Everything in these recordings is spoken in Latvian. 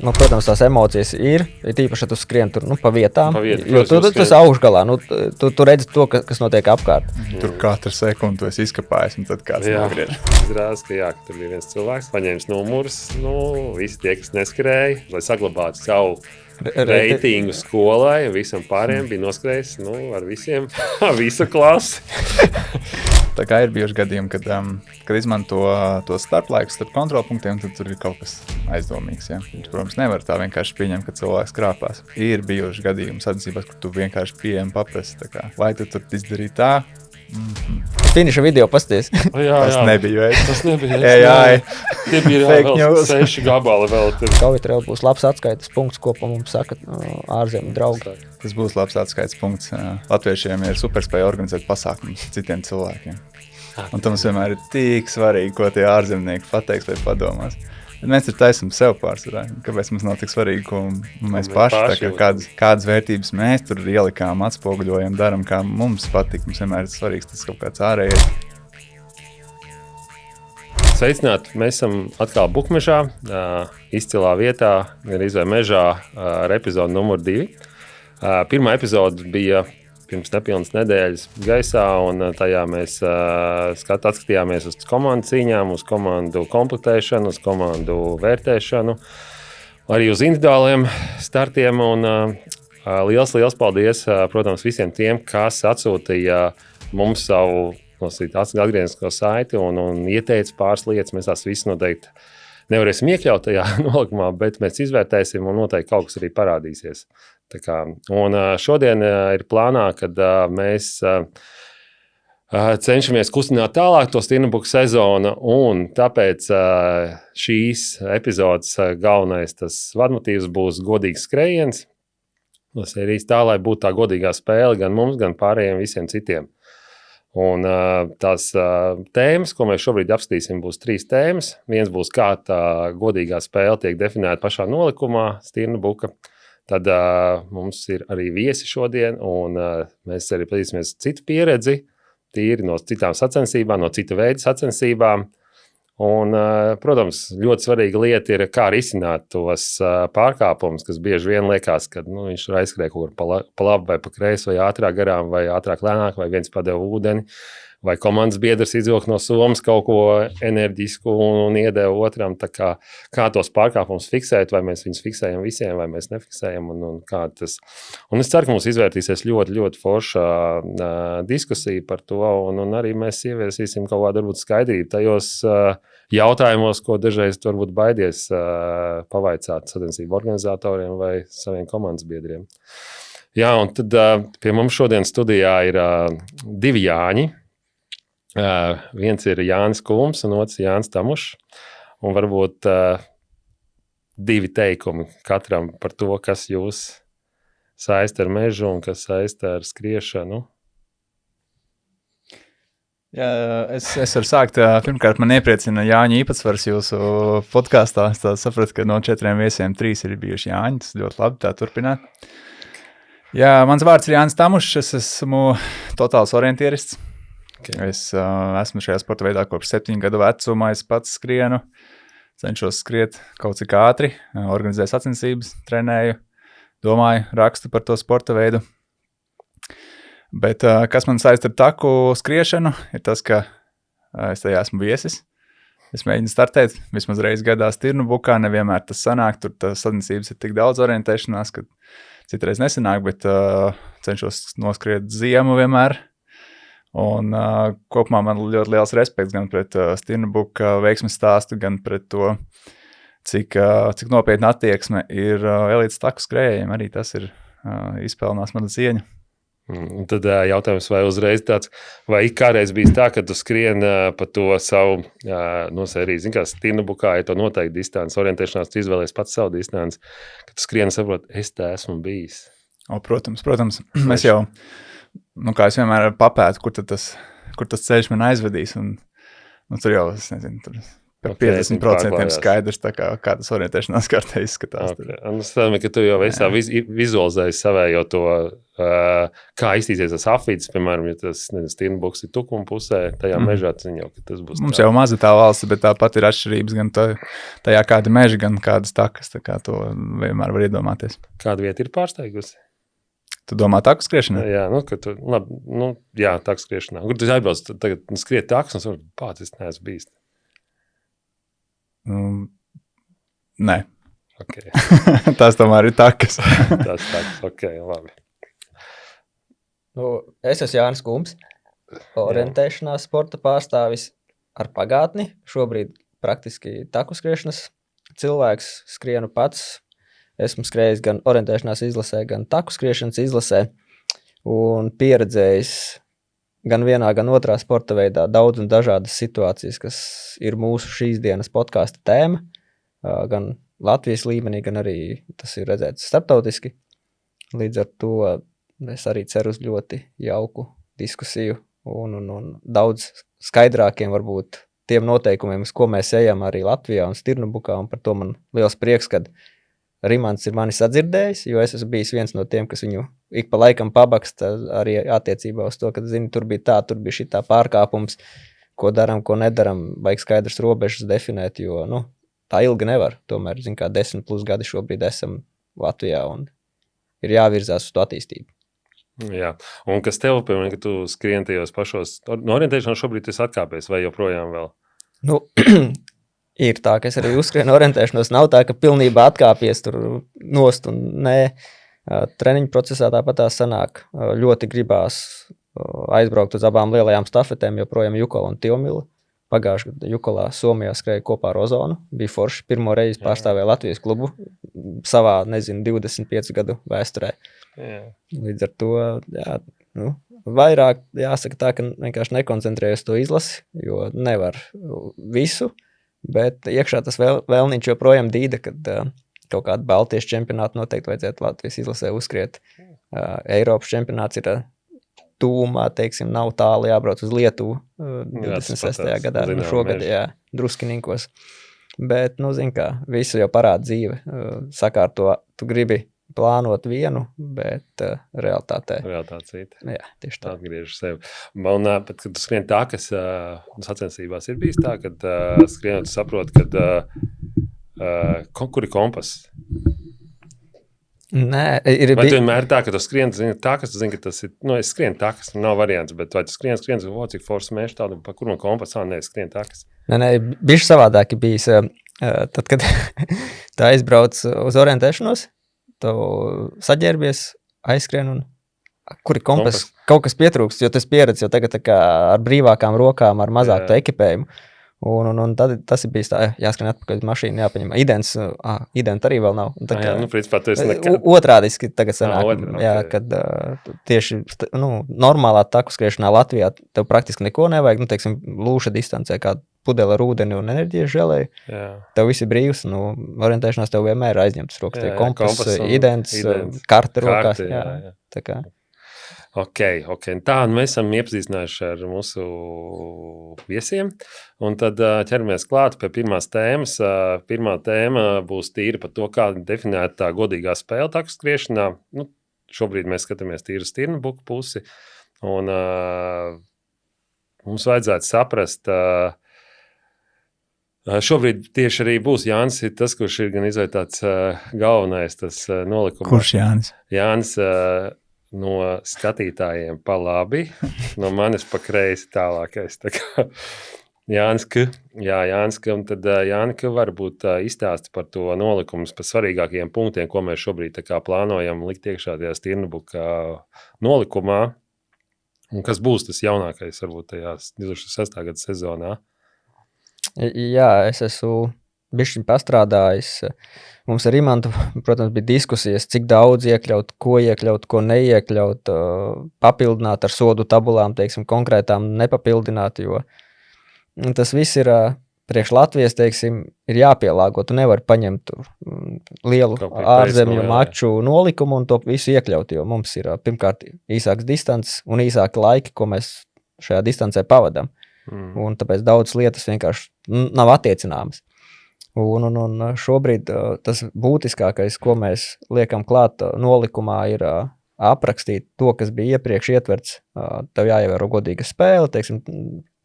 Nu, protams, tās emocijas ir tīpaši, ja tu skrien tur, pa vietām, jo tas augšgalā, tu redzi to, kas notiek apkārt. Tur katru sekundi tu esi izkapājis, un tad kāds nogriež. Izrādās, ka tur bija viens cilvēks, paņēmis numurus, visi tie, kas neskrēja, lai saglabātu savu reitingu skolai, visam pārējiem bija noskrējis, ar visiem, visu klasi. Tā kā ir bijuši gadījumi, kad izmanto to starplaiku starp kontrolpunktiem, tad tur ir kaut kas aizdomīgs. Ja? Protams, nevar tā vienkārši pieņemt, ka cilvēks krāpās. Ir bijuši gadījumi sacensībās, kur tu vienkārši pieejami paprasti. Vai tu tur izdarīji tā? Finiša video pasties. Tas nebija. Tas nebija. Tie bija vēl 6 gabali vēl. Kauvitrēl būs labs atskaites punkts, ko pa mums saka ārzemju draugi. Tas būs labs atskaites punkts. Latviešiem ir superspēja organizēt pasākumus citiem cilvēkiem. Un tam vienmēr ir tik svarīgi, ko tie ārzemnieki pateiks vai padomās. Bet mēs tur taisam sev pārsvarā. Kāpēc mums nav tik svarīgi, ko mēs paši kādas vērtības mēs tur ielikām, atspoguļojam, daram, kā mums patīk. Mums vienmēr ir svarīgs tas kaut kāds ārējais. Sveicināti! Mēs esam atkal Bukmežā, izcilā vietā, gan izvēj mežā ar epizodu numur 2. Pirmā epizode bija pirms nepilnas nedēļas gaisā, un tajā mēs atskatījāmies uz komandu cīņām, uz komandu komplektēšanu, uz komandu vērtēšanu, arī uz individuāliem startiem. Un liels paldies, protams, visiem tiem, kas atsūtīja mums savu atgrieznisko saiti un ieteica pāris lietas. Mēs tās visas noteikti nevarēsim iekļaut tajā nolikumā, bet mēs izvērtēsim un noteikti kaut kas arī parādīsies. Un šodien ir plānā, kad mēs cenšamies kustināt tālāk to Stirnabuku sezonu, un tāpēc šīs epizodes galvenais tas vadmotīvs būs godīgs skrējiens. Tas ir īsti tā, lai būtu tā godīgā spēle gan mums, gan pārējiem visiem citiem. Un tās tēmas, ko mēs šobrīd apskatīsim, būs 3 tēmas. Viens būs, kā tā godīgā spēle tiek definēta pašā nolikumā Stirnabuka. Tad mums ir arī viesi šodien, un mēs arī padīsimies citu pieredzi, tīri no citām sacensībām, no cita veida sacensībām. Un, protams, ļoti svarīga lieta ir, kā risināt tos pārkāpumus, kas bieži vien liekas, ka viņš aizskrēja kaut kur pa labi vai pa kreisi, vai ātrāk garām, vai ātrāk lēnāk, vai viens padeva ūdeni, vai komandas biedrs izvilka no somas kaut ko enerģisku un iedeva otram. Tā kā tos pārkāpumus fiksēt, vai mēs viņus fiksējam visiem, vai mēs nefiksējam, un kā tas. Un es ceru, ka mums izvērtīsies ļoti, ļoti forša diskusija par to, un arī mēs ieviesīsim kaut kādu varbūt skaidrību tajos jautājumos, ko dažreiz varbūt baidies pavaicāt sacensību organizatoriem vai saviem komandas biedriem. Jā, un tad pie mums šodien studijā ir 2 Jāņi. Viens ir Jānis Kulms un otrs Jānis Tamušs. Un varbūt 2 teikumi katram par to, kas jūs saista ar mežu un kas saista ar skriešanu. Jā, es varu sākt. Pirmkārt, man iepriecina Jāņa īpatsvars jūsu podkāstā. Es sapratu, ka no 4 viesiem 3 ir bijuši Jāņi. Tas ļoti labi tā turpināt. Jā, mans vārds ir Jānis Tamušs. Es esmu totāls orientierists. Okay. Es esmu šajā sporta veidā kopš 7 gadu vecumā. Es pats skrienu, cenšos skriet kaut cik ātri, organizēju sacensības, trenēju, domāju, rakstu par to sporta veidu. Bet kas man saista ar taku skriešanu, ir tas, ka es tajā esmu viesis. Es mēģinu startēt vismaz reizi gadā Stirnabukā, nevienmēr tas sanāk, tur tas sacensības ir tik daudz orientēšanās, ka citreiz nesanāk, bet cenšos noskriet ziemu vienmēr. Un kopumā man ļoti liels respekts gan pret Stirnabuka veiksmes stāstu, gan pret to, cik nopietna attieksme ir elites taku skrējējiem. Arī tas ir izpelnās manu cieņu. Un tad jautājums, vai uzreiz tāds, vai kādreiz bijis tā, ka tu skrien pa to savu, sēriju, zin kā Stirnabukā, ja to noteikti distanci, orientēšanās, tu izvēlies pats savu distanci, ka tu skrien un saproti, es tā esmu bijis. Protams. Mēs jau, kā es vienmēr papētu, kur tas ceļš man aizvedīs, un tur jau, es nezinu, tur Par 50% skaidrs, tā kā tas orientēšanās kartē izskatās. Okay. Un es domāju, ka tu jau visā vizualizēji savējo to, kā iztīsies tas afīds, piemēram, ja tas Stirnbuks ir tukuma pusē, tajā mežā, tas jau, ka tas būs Mums jau maza tā valsts, bet tāpat ir atšķirības gan tajā kāda meža, gan kādas takas, tā kā to vienmēr var iedomāties. Kāda vieta ir pārsteigusi? Tu domā taku skriešanā? Jā, ka tu, labi, jā, taku skriešanā. Kur tu aizbrauc, tagad skriet takas, un savu, es neesmu bijis. Nē. Okay. Tās tomēr ir takas. Tas takas, labi. Es esmu Jānis Kumbs, orientēšanās sporta pārstāvis ar pagātni. Šobrīd praktiski taku skriešanas cilvēks, skrienu pats. Esmu skrējis gan orientēšanās izlasē, gan taku skriešanas izlasē un pieredzējis gan vienā, gan otrā sporta veidā daudz un dažādas situācijas, kas ir mūsu šīs dienas podkāsta tēma, gan Latvijas līmenī, gan arī tas ir redzēts starptautiski. Līdz ar to es arī ceru uz ļoti jauku diskusiju un daudz skaidrākiem varbūt tiem noteikumiem, uz ko mēs ejam arī Latvijā un Stirnbukā, un par to man liels prieks, kad Rimants ir mani sadzirdējis, jo es esmu bijis viens no tiem, kas viņu ik pa laikam pabaksta arī attiecībā uz to, ka, zini, tur bija šitā pārkāpums, ko daram, ko nedaram, vajag skaidrs robežas definēt, jo, tā ilgi nevar. Tomēr, 10+ gadi šobrīd esam Latvijā un ir jāvirzās uz to attīstību. Jā, un kas tev, piemēram, ka tu skrien tajos pašos, no orientēšanās šobrīd esi atkāpies vai joprojām vēl? Ir tā, ka es arī uzskrienu orientēšanos, nav tā, ka pilnībā atkāpies tur nost un nē. Treniņu procesā tāpat tā sanāk. Ļoti gribās aizbraukt uz abām lielajām stafetēm, joprojām Jukola un Tiomila. Pagājušajā gadā Jukolā Somijā skrēja kopā ar Ozonu. Bija forši, pirmo reizi pārstāvēja Latvijas klubu savā, 25 gadu vēsturē. Jā. Līdz ar to, vairāk jāsaka tā, ka vienkārši nekoncentrējos to izlasi, jo nevar visu. Bet iekšā tas vēlniņš joprojām dīda, kad kaut kādu Baltijas čempionātu noteikti vajadzētu Latvijas izlasē uzskriet. Eiropas čempionāts ir tūmā, teiksim, nav tālu jābrauc uz Lietuvu 26. gadā, šogad, Druskininkos. Bet, zin kā, visu jau parāda dzīve. Sakārto, tu gribi plānot vienu, bet realitātē. Realitāte cita. Jā, tieši tā. Atgriežu sev. Man, kad tu skrien tā, kas sacensībās ir bijis tā, kad skrienot, tu saproti, kad kur ir kompass? Nē, vai tu vienmēr tā, ka tu skrien, tu zini tā, kas tu zini, ka tas ir, es skrien tā, kas nav variants, bet vai tu skrien, cik forši mēši tādu, pa kur man kompass, skrien tā, kas? Nē, bišķi savādāk ir bijis, tad, kad tā aizbrauc uz orientēšanos, tu saģērbies, aizskrien un kur ir kompass? Kaut kas pietrūkst, jo tas pieredz jau tagad tā kā ar brīvākām rokām, ar mazāku ekipējumu. Un tad tas ir bijis tā, jāskrien atpakaļ uz mašīnu, jāpaņem. Idents arī vēl nav. Tā kā, principā tu esi nekad... Otrādiski tagad sanāk, kad tieši normālā taku skriešanā Latvijā tev praktiski neko nevajag, teiksim, lūša distancē, kā pudele ar ūdeni un enerģijas želēju. Tev viss ir brīvs, orientēšanās tev vienmēr aizņemtas rokas. Kompass, idents, karte rokās. Tā kā. Ok. Tā, mēs esam iepazīstinājuši ar mūsu viesiem, un tad ķeramies klāt pie pirmās tēmas. Pirmā tēma būs tīri par to, kā definēt tā godīgā spēle taku skriešanā. Šobrīd mēs skatāmies tīri Stirnbuku pusi, un mums vajadzētu saprast, šobrīd tieši arī būs Jānis, tas, kurš ir gan izvērtāts galvenais, tas nolikums. Kurš Jānis? Jānis no skatītājiem pa labi, no manis pa kreisi tālākais. Tā kā Jānis K, un tad Jāni K varbūt izstāsti par to nolikumus, par svarīgākajiem punktiem, ko mēs šobrīd tā kā plānojam likt iekšā tajā Stirnbuka nolikumā, un kas būs tas jaunākais varbūt tajā 2006. Gada sezonā. Jā, es esmu bišķiņ pastrādājis. Mums ar Imantu, protams, bija diskusijas, cik daudz iekļaut, ko neiekļaut, papildināt ar sodu tabulām, teiksim, konkrētām nepapildināt, jo tas viss ir priekš Latvijas, teiksim, ir jāpielāgo. Tu nevari paņemt lielu ārzemju maču nolikumu un to visu iekļaut, jo mums ir pirmkārt īsāks distances un īsāki laiki, ko mēs šajā distancē pavadām. un tāpēc daudzas lietas vienkārši nav attiecināmas. Un šobrīd tas būtiskākais, ko mēs liekam klāt nolikumā, ir aprakstīt to, kas bija iepriekš ietverts. Tev jāievēro godīga spēle, teiksim,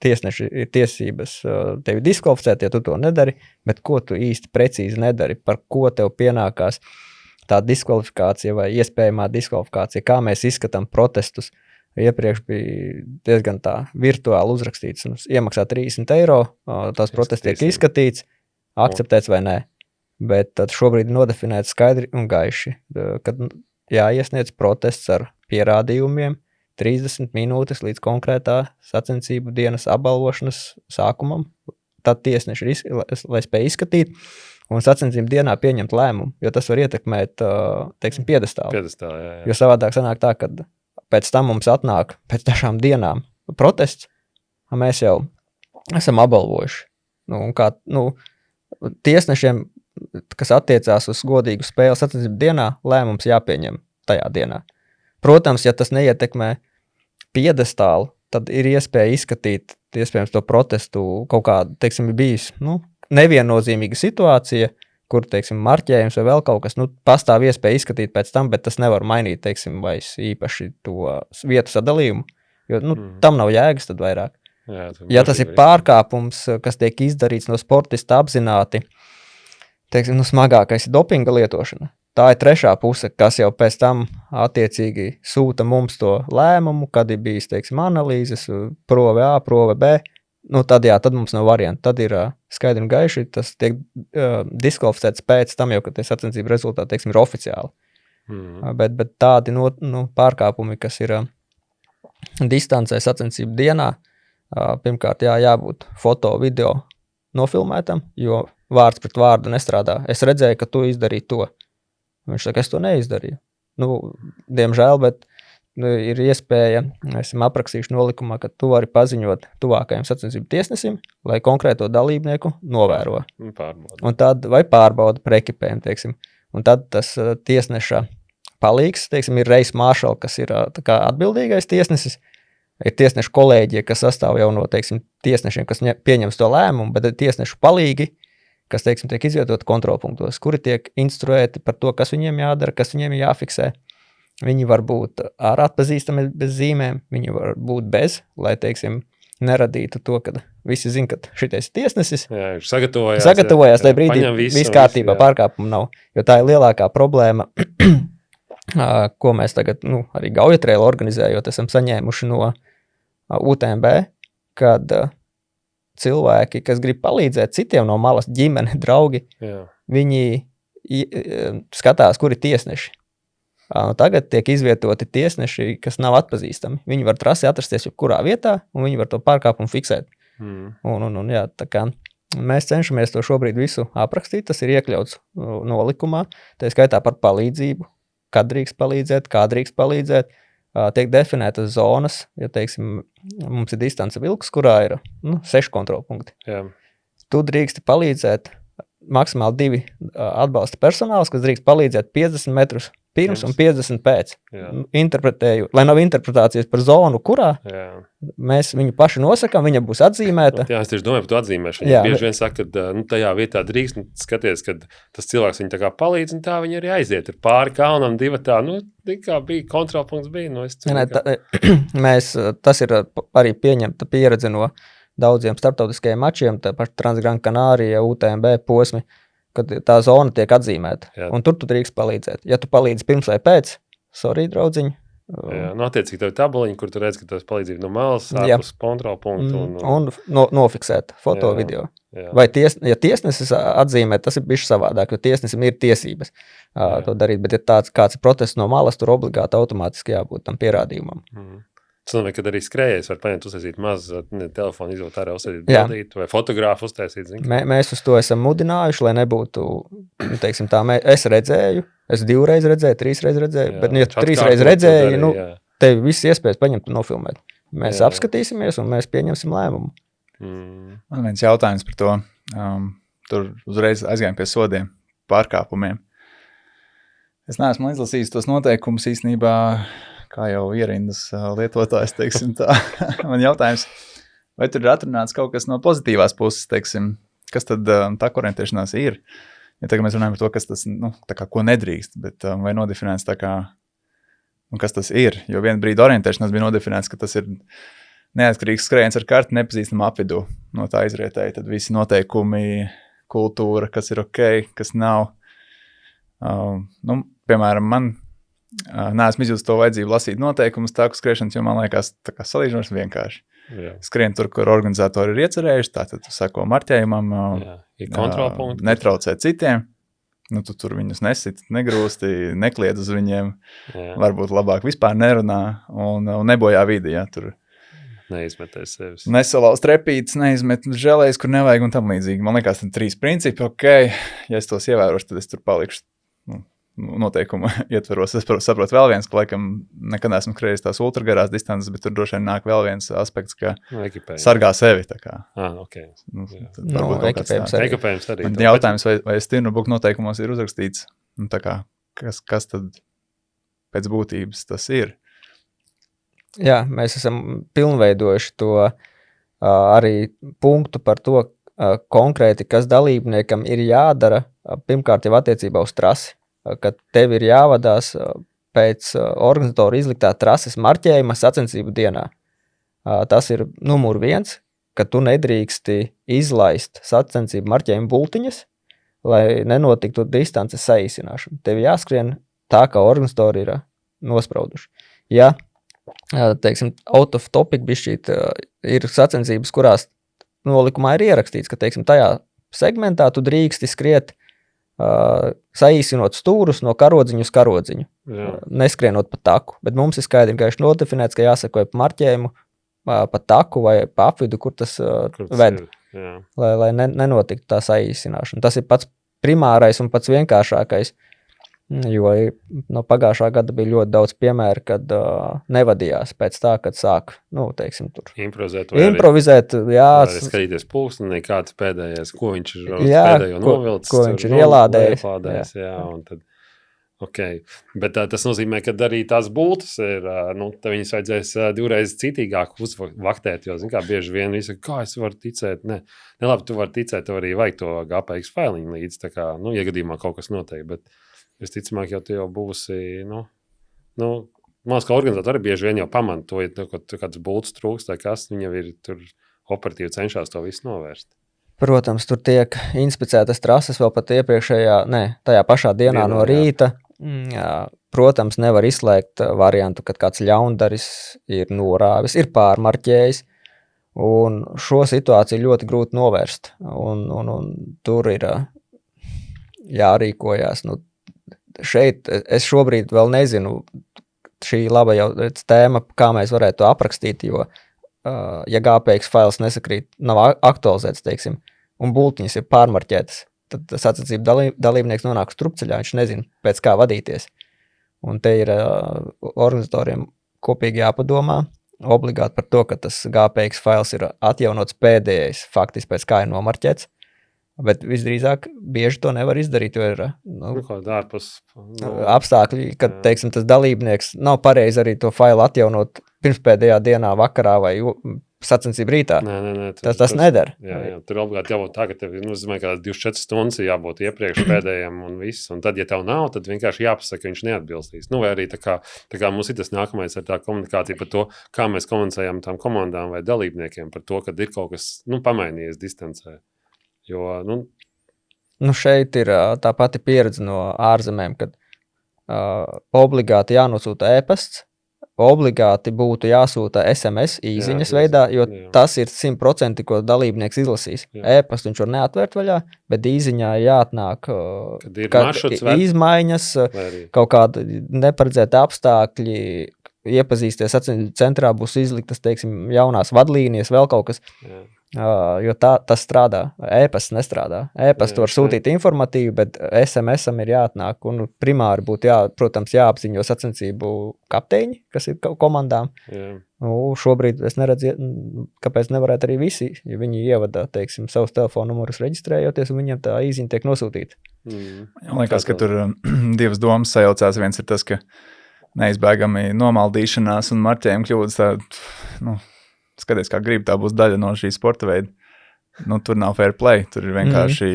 tiesneši ir tiesības tevi diskvalificēt, ja tu to nedari, bet ko tu īsti precīzi nedari, par ko tev pienākās tā diskvalifikācija vai iespējamā diskvalifikācija, kā mēs izskatām protestus. Iepriekš bija diezgan tā virtuāli uzrakstīts, un iemaksā 30 eiro, tās protests tiek izskatīts, akceptēts vai nē. Bet tad šobrīd nodefinēts skaidri un gaiši, kad jāiesniedz protests ar pierādījumiem 30 minūtes līdz konkrētā sacensību dienas apbalvošanas sākumam. Tad tiesneši lai spēj izskatīt un sacensību dienā pieņemt lēmumu, jo tas var ietekmēt, teiksim, piedestālu. Jā. Jo savādāk sanāk tā, ka pēc tam mums atnāk pēc dažām dienām protests, mēs jau esam apbalvojuši. Tiesnešiem, kas attiecās uz godīgu spēli sacensību dienā, lēmums jāpieņem tajā dienā. Protams, ja tas neietekmē piedestālu, tad ir iespēja izskatīt, iespējams, to protestu kaut kādu, teiksim, ir bijis, neviennozīmīga situācija, kur, teiksim, marķējums vai vēl kaut kas, pastāv iespēja izskatīt pēc tam, bet tas nevar mainīt, teiksim, vairs īpaši to vietu sadalījumu, jo, tam nav jēgas tad vairāk. Ja tas ir pārkāpums, kas tiek izdarīts no sportista apzināti, teiksim, smagākais ir dopinga lietošana. Tā ir trešā puse, kas jau pēc tam attiecīgi sūta mums to lēmumu, kad ir bijis, teiksim, analīzes, prove A, prove B. Tad mums nav variantu. Tad ir skaidri un gaiši, tas tiek diskvalificēts pēc tam jau, kad tie sacensību rezultāti, teiksim, ir oficiāli. Bet tādi pārkāpumi, kas ir distancē sacensību dienā, pirmkārt jābūt foto, video nofilmētam, jo vārds pret vārdu nestrādā. Es redzēju, ka tu izdarīji to. Viņš saka, es to neizdarīju. Diemžēl, bet ir iespēja, esam aprakstījuši nolikumā, ka tu vari paziņot tuvākajam sacensību tiesnesim, lai konkrēto dalībnieku novēro. Un tad, vai pārbauda par ekipēm, teiksim. Un tad tas tiesneša palīgs, teiksim, ir Reis Maršal, kas ir tā kā atbildīgais tiesnesis, ir tiesnešu kolēģija, kas sastāv jau no, teiksim, tiesnešiem, kas pieņems to lēmumu, bet ir tiesnešu palīgi, kas, teiksim, tiek izvietot kontrolpunktos, kuri tiek instruēti par to, kas viņiem jādara, kas viņiem jāfiksē. Viņi var būt ar atpazīstami bez zīmēm, viņi var būt bez, lai, teiksim, neradītu to, ka visi zina, ka šitais ir tiesnesis. Jā, viņš sagatavojās, lai brīdī viss kārtībā, pārkāpumu nav. Jo tā ir lielākā problēma, ko mēs tagad, arī Gaujatrailu organizējot, esam saņēmuši no UTMB, kad cilvēki, kas grib palīdzēt citiem no malas, ģimene, draugi, viņi skatās, kuri tiesneši. Tagad tiek izvietoti tiesneši, kas nav atpazīstami. Viņi var trasi atrasties jebkurā vietā, un viņi var to pārkāpumu fiksēt. Jā, tā kā mēs cenšamies to šobrīd visu aprakstīt, tas ir iekļauts nolikumā, tā skaitā par palīdzību, kad drīkst palīdzēt, kā drīkst palīdzēt. Tiek definētas zonas, ja, teiksim, mums ir distance vilks, kurā ir 6 kontrolpunkti. Jā. Tu drīksti palīdzēt maksimāli 2 atbalsta personāls, kas drīkst palīdzēt 50 metrus pirms un 50 pēc. Interpretēju, lai nav interpretācijas par zonu, kurā mēs viņu paši nosakām, viņa būs atzīmēta. Jā, es tieši domāju par to atzīmēšanu. Bieži vien saka, ka tajā vietā drīkst, skaties, kad tas cilvēks viņu tā kā palīdz, un tā viņi arī aiziet. Ir pāri kalnam, divi tā, kā bija kontrolpunkts bija. Tas ir arī pieņemta pieredze no daudziem starptautiskajiem mačiem, tā paši Transgran Canaria, UTMB posmi, kad tā zona tiek atzīmēta. Un tur tu drīkst palīdzēt. Ja tu palīdzi pirms vai pēc, sorry, draudziņi. Jā, attiecīgi tev ir tabuliņa, kur tu redz, ka tas palīdzība no malas, ārpus kontrolpunktu. Un nofiksēt foto, video. Vai ja tiesnesis atzīmē, tas ir bišķi savādāk, jo tiesnesim ir tiesības to darīt, bet ja kāds ir protests no malas, tur obligāti automātiski jābūt tam pierādījumam. Tas nozīmē, kad arī skrējējs var paņemt, uztaisīt mazu telefonu, izvot ārā, uztaisīt bildīt, vai fotogrāfu uztaisīt. Mēs uz to esam mudinājuši, lai nebūtu, teiksim tā, es redzēju, es 2 reiz redzēju, 3 reiz redzēju, bet, ja tu 3 reiz redzēji, tev viss iespējas paņemt un nofilmēt. Mēs apskatīsimies un mēs pieņemsim lēmumu. Man viens jautājums par to, tur uzreiz aizgājām pie sodiem, pārkāpumiem. Es neesmu izlasījis tos noteikumus īstenībā, kā jau ierindas lietotājs, teiksim tā. Man jautājums, vai tur ir atrunāts kaut kas no pozitīvās puses, teiksim, kas tad tā orientēšanās ir? Ja tagad mēs runājam par to, kas tas, tā kā ko nedrīkst, bet vai nodefinēts tā kā, kas tas ir? Jo vienu brīdi orientēšanās bija nodefinēts, ka tas ir neatkarīgs skrējiens ar karti nepazīstamā apvidū. No tā izrietēja tad visi noteikumi, kultūra, kas ir ok, kas nav. Piemēram, man neesmu izjūtis to vajadzību lasīt noteikumus tāku skriešanas, jo man liekas tā kā salīdzinoši vienkārši. Jā. Skrien tur, kur organizatori ir iecerējuši, tātad tu sako marķējumam, netraucē citiem, tu tur viņus nesit, negrūsti, nekliedz uz viņiem, varbūt labāk vispār nerunā un nebojā vidi, ja tur neizmetēs sevis. Nesalauz trepītes, neizmet želējas, kur nevajag un tam līdzīgi. Man liekas, tad 3 principi, ok, ja es tos ievērošu, tad es tur palikšu noteikumu ietveros. Es saprotu vēl viens, ka laikam nekad esmu skrējis tās ultragarās distances, bet tur droši vien nāk vēl viens aspekts, ka sargā sevi. Tā kā. Okay. Ekipējums arī. Man jautājums, vai Stirnbuku noteikumos ir uzrakstīts, tā kā, kas tad pēc būtības tas ir? Jā, mēs esam pilnveidojuši to arī punktu par to konkrēti, kas dalībniekam ir jādara, pirmkārt jau attiecībā uz trasi, kad tev ir jāvadās pēc organizatoru izliktā trases marķējuma sacensību dienā. Tas ir numur 1, ka tu nedrīksti izlaist sacensību marķējumu bultiņas, lai nenotiktu distances saīsināšana. Tev jāskrien tā, kā organizatori ir nosprauduši. Ja, teiksim, out of topic bišķīt, ir sacensības, kurās nolikumā ir ierakstīts, ka, teiksim, tajā segmentā tu drīksti skriet saīsinot stūrus no karodziņu uz karodziņu, neskrienot pa taku. Bet mums ir skaidri gaiši nodefinēts, ka jāsakoja pa marķējumu, pa taku vai pa apvidu, kur tas ved, lai nenotiktu tā saīsināšana. Tas ir pats primārais un pats vienkāršākais, jo no pagājušā gada bija ļoti daudz piemēru, kad nevadījās pēc tā, kad sāk, teiksim, tur improvizēt, skatīties pulksteni, kāds pēdējais, ko viņš ir pēdējo novilcis, ko viņš ir ielādējis. Un tad, okay. Bet tas nozīmē, ka arī tās bultas ir, tad viņas vajadzēs divreiz citīgāk uzvaktēt, jo, zin kā, bieži vien visi, kā es varu ticēt, labi, tu vari ticēt, tev arī vajag to GPX failiņu līdz, tā kā, iegadījumā kaut kas notiek, bet visticamāk, jau tu jau būsi, man kā organizatori bieži vien jau pamana to, ja kāds bultas trūkst, vai kas, viņi jau ir tur operatīvi cenšās to visu novērst. Protams, tur tiek inspicētas trases vēl pat tajā pašā dienā no rīta. Jā, protams, nevar izslēgt variantu, kad kāds ļaundaris ir norāvis, ir pārmarķējis, un šo situāciju ļoti grūti novērst, un tur ir jārīkojās, šeit es šobrīd vēl nezinu, šī laba jau tēma, kā mēs varētu to aprakstīt, jo, ja GPX fails nesakrīt, nav aktualizēts, teiksim, un bultiņas ir pārmarķētas, tad sacensību dalībnieks nonāk strupceļā, viņš nezina, pēc kā vadīties. Un te ir organizatoriem kopīgi jāpadomā, obligāti par to, ka tas GPX fails ir atjaunots pēdējais, faktiski pēc kā ir nomarķēts. Bet visdrīzāk bieži to nevar izdarīt, jo ir apstākļi, kad, teiksim, tas dalībnieks nav pareizi arī to failu atjaunot pirmspēdējā dienā vakarā vai sacensību rītā. Tas nedara. Jā, tur obligāti jābūt tā, ka tev nozīmē, ka 24 stundas jābūt iepriekš pēdējiem un viss. Un tad, ja tev nav, tad vienkārši jāpasaka, ka viņš neatbilstīs. Vai arī tā kā mums ir tas nākamais ar tā komunikācija par to, kā mēs komunicējam tām komandām vai dalībniekiem par to, kad ir kaut kas pamainījies distancē. Jo, šeit ir tā pati pieredze no ārzemēm, kad obligāti jānosūta e-pasts, obligāti būtu jāsūta SMS īziņas veidā, jo tas ir 100%, ko dalībnieks izlasīs. E-pastu viņš var neatvērt vaļā, bet īziņā jāatnāk izmaiņas, kaut kādi neparedzēti apstākļi, iepazīsties sacensību centrā, būs izliktas, teiksim, jaunās vadlīnijas, vēl kaut kas. Jo tas strādā, e-pasts nestrādā. E-pasts var sūtīt informatīvi, bet SMS-am ir jāatnāk, un primāri būtu, protams, jāapziņo sacensību kapteiņi, kas ir komandām. Šobrīd es neredzu, kāpēc nevarētu arī visi, ja viņi ievada, teiksim, savus telefonu numurus reģistrējoties, un viņiem tā īziņa tiek nosūtīta. Man liekas, ka tur divas domas sajaucās. Viens ir tas, ka neizbēgami nomaldīšanās un marķējuma kļūdas skaties, kā grib, tā būs daļa no šī sporta veida. Tur nav fair play, tur ir vienkārši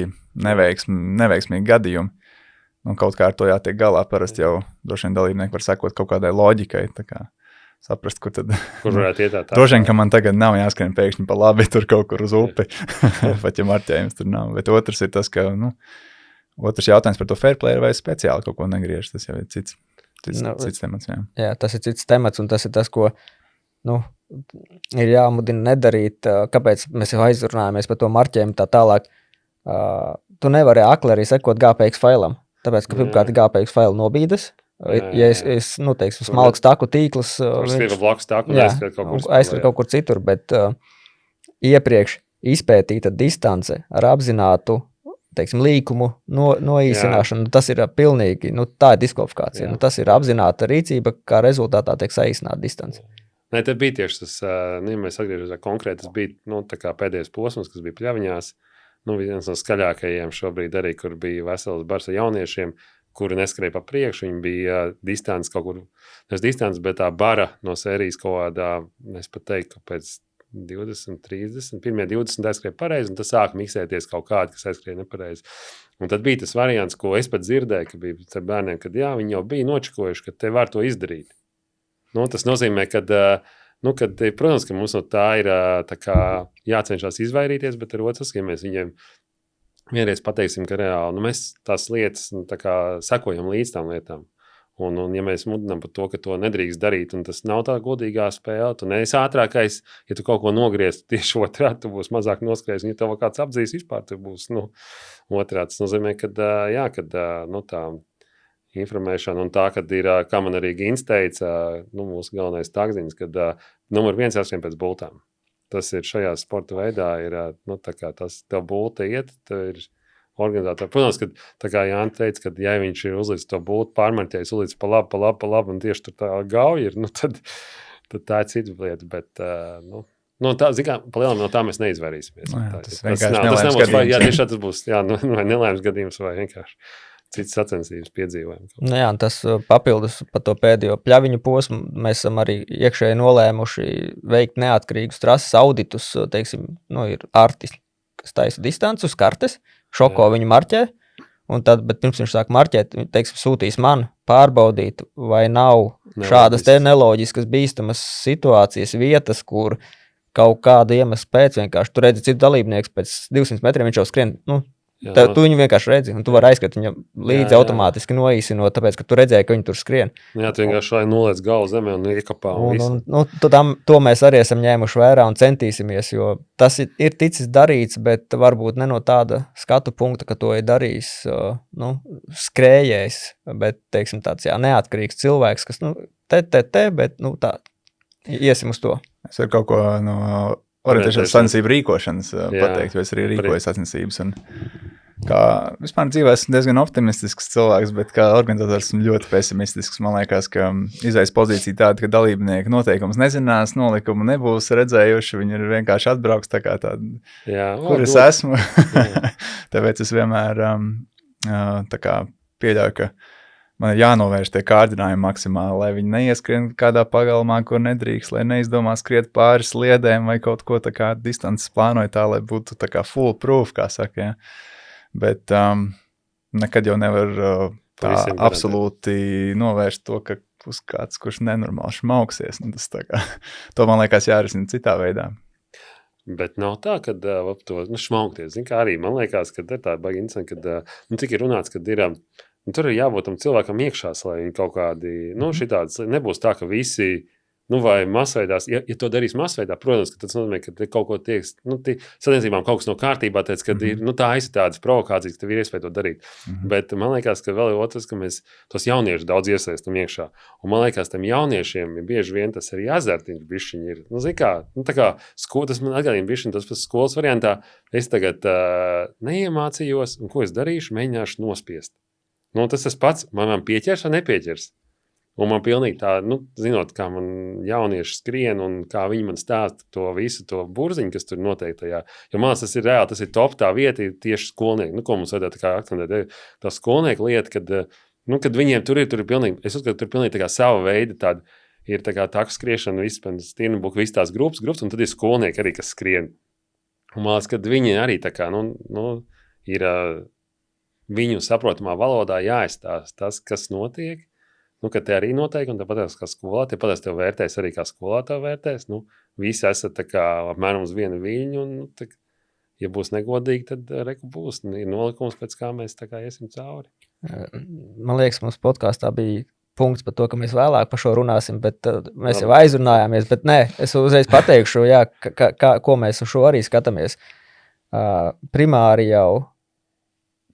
neveiksmīgi gadījumi. Kaut kā ar to jātiek galā, parasti jau droši vien dalībnieki var sekot kaut kādai loģikai, tā kā saprast, kur tad... Kur varētu iet tā? Droši vien, ka man tagad nav jāskrien pēkšņi pa labi tur kaut kur uz upi, pat ja marķējums tur nav. Bet otrs ir tas, ka, otrs jautājums par to fair play vai speciāli kaut ko negriež, tas jau ir cits temats, jā. Jā, tas ir cits temats, un tas ir tas, ko, ir jāmudina nedarīt, kāpēc mēs jau aizrunājamies par to marķējumu tā tālāk. Tu nevari akli arī sekot GPX failam, tāpēc, ka pirmkārt GPX failu nobīdas. Ja es teiksim, smalks taku tīkls, aizskriet kaut kur citur, bet iepriekš izpētīta distance ar apzinātu, teiksim, līkumu noīsināšanu, tas ir pilnīgi, tā ir diskvalifikācija. Tas ir apzināta rīcība, kā rezultātā tiek saīsināta distance. Nē, te bija tieši tas, ja mēs atgriežamies konkrēti, tas bija tā kā pēdējais posms, kas bija Pļaviņās, viens no skaļākajiem šobrīd arī, kur bija vesels bars ar jauniešiem, kuri neskrēja pa priekšu, viņi bija distance kaut kur, nevis distance, bet tā bara no sērijas kaut kādā, es pat teiktu, ka pēc 20, 30, pirmie 20 aizskrēja pareizi, un tas sāk miksēties kaut kādi, kas aizskrēja nepareizi. Un tad bija tas variants, ko es pat dzirdēju, ka bija ar bērniem, kad viņi jau bija nočakojuši, ka te var to izdarīt. Tas nozīmē, kad, protams, ka mums no tā ir tā kā jācenšas izvairīties, bet ar otrs, ja mēs viņiem vienreiz pateiksim, ka reāli, mēs tās lietas tā kā sekojam līdz tām lietām. Un ja mēs mudinām par to, ka to nedrīkst darīt, un tas nav tā godīgā spēle, tu neesi ātrākais, ja tu kaut ko nogriez tieši otrādi, tu būsi mazāk noskrējis, un ja tev kāds apdzīs vispār, tu būsi, otrādi. Tas nozīmē, ka tā informēšana un tā, kad ir, kā man arī Gins teica, mūsu galvenais takziņas, kad numur 1 jāskrien pēc bultām. Tas ir šajā sporta veidā, ir, tā kā tas tev bulta iet, tev ir organizātori. Protams, ka tā kā Jānis teica, ka ja viņš ir uzlicis to bultu pārmarķējis, uzlicis pa labi, un tieši tur tā gauja ir, tad tā ir cita lieta, bet, tā, pa lielam no tā mēs neizvairīsimies. Tas nelēms gadījums. Jā, tieši tas būs, vai nelēms gadījums, vai vienkārši cits sacensības piedzīvojumi. Un tas papildus par to pēdējo Pļaviņu posmu, mēs esam arī iekšēji nolēmuši veikt neatkarīgus trases auditus, teiksim, ir artisti, kas taisa distanci uz kartes, šoko viņu marķē, bet pirms viņš sāk marķēt, teiksim, sūtīs man pārbaudīt, vai nav šādas te neloģiskas bīstamas situācijas vietas, kur kaut kāda iemesla pēc vienkārši, tu redzi citu dalībnieks pēc 200 metriem, viņš jau skrien, tu viņu vienkārši redzi, un tu vari aizskriet viņam līdzi automātiski noīsinot, tāpēc, ka tu redzēji, ka viņi tur skrien. Jā, tu vienkārši noliec galvu zemē un iekapā un to mēs arī esam ņēmuši vērā un centīsimies, jo tas ir ticis darīts, bet varbūt ne no tāda skatu punkta, ka to ir darījis skrējējs, bet, teiksim, tāds neatkarīgs cilvēks, kas, bet, tā, iesim uz to. Es varu kaut ko no orientēšanas sacensību rīkošanas pateikt, jo es arī rīkoju sacensības. Kā vispār dzīvē esmu diezgan optimistisks cilvēks, bet kā organizators esmu ļoti pesimistisks. Man liekas, ka izvēles pozīcija tāda, ka dalībnieki noteikums nezinās, nolikumu nebūs redzējuši, viņi ir vienkārši atbrauks tā kā tāda, kur es esmu. Tāpēc es vienmēr tā kā pieļauju, ka man ir jānovērš tie kārdinājumi maksimāli, lai viņi neieskrien kādā pagalmā, kur nedrīkst, lai neizdomā skriet pāri sliedēm vai kaut ko tā kā distances plānoja tā, lai būtu tā kā full proof, kā saka, Bet nekad jau nevar tā absolūti novērst to, ka būs kāds, kurš nenormāli šmauksies. Tas tā kā, to man liekas jārisina citā veidā. Bet nav tā, ka to šmaukties. Zin, kā arī man liekas, ka tā baigi interesanti, kad cik ir runāts, kad ir, tur ir jābūt tam cilvēkam iekšās, lai viņi kaut kādi, šitādas, nebūs tā, ka visi, vai masveidās, ja to darīs masveidā, protams, ka tas nozīmē, ka kaut ko tiek, sacensībām kaut kas no kārtībā, teic, ka ir, tā ir tādas provokācijas, ka tev ir iespēja to darīt. Bet man liekas, ka vēl ir otrs, ka mēs tos jauniešus daudz iesaistam iekšā. Un man liekas, tam jauniešiem ir bieži vien tas arī azartiņš bišķiņi ir. Tā kā tas man atgādina bišķiņi, tas pēc skolas variantā, es tagad neiemācījos, un ko es darīšu, mēģināšu nospiest. Tas pats, man pieķers vai nepieķers. Un man pilnīgi tā, zinot, kā man jaunieši skrien un kā viņi man stāsta to visu to burziņu, kas tur noteikti tajā. Jo man tas ir reāli, tas ir top tā vieta, ir tieši skolnieki. Ko mums vajadzētu tā kā akcentēt? Tā skolnieku lieta, kad viņiem tur ir pilnīgi, es uzskatu, tur pilnīgi tā kā sava veida tāda ir tā kā taku skriešana, vispār stirnubuku, visas tās grupas, un tad ir skolnieki arī, kas skrien. Un man liekas, ka viņi arī tā kā, ir viņu saprotamā valodā jāizstāst tas, kas notiek, ka te arī notiek, un tāpat kā skolā, tāpat tev vērtēs arī kā skolā tev vērtēs, visi esat tā kā apmēram uz vienu viļņu, un ja būs negodīgi, tad reku būs, ir nolikums, pēc kā mēs tā kā iesim cauri. Man liekas, mums podkāstā bija punkts par to, ka mēs vēlāk par šo runāsim, bet mēs jau aizrunājāmies, bet nē, es uzreiz pateikšu, jā, ko mēs uz šo arī skatāmies. Primāri jau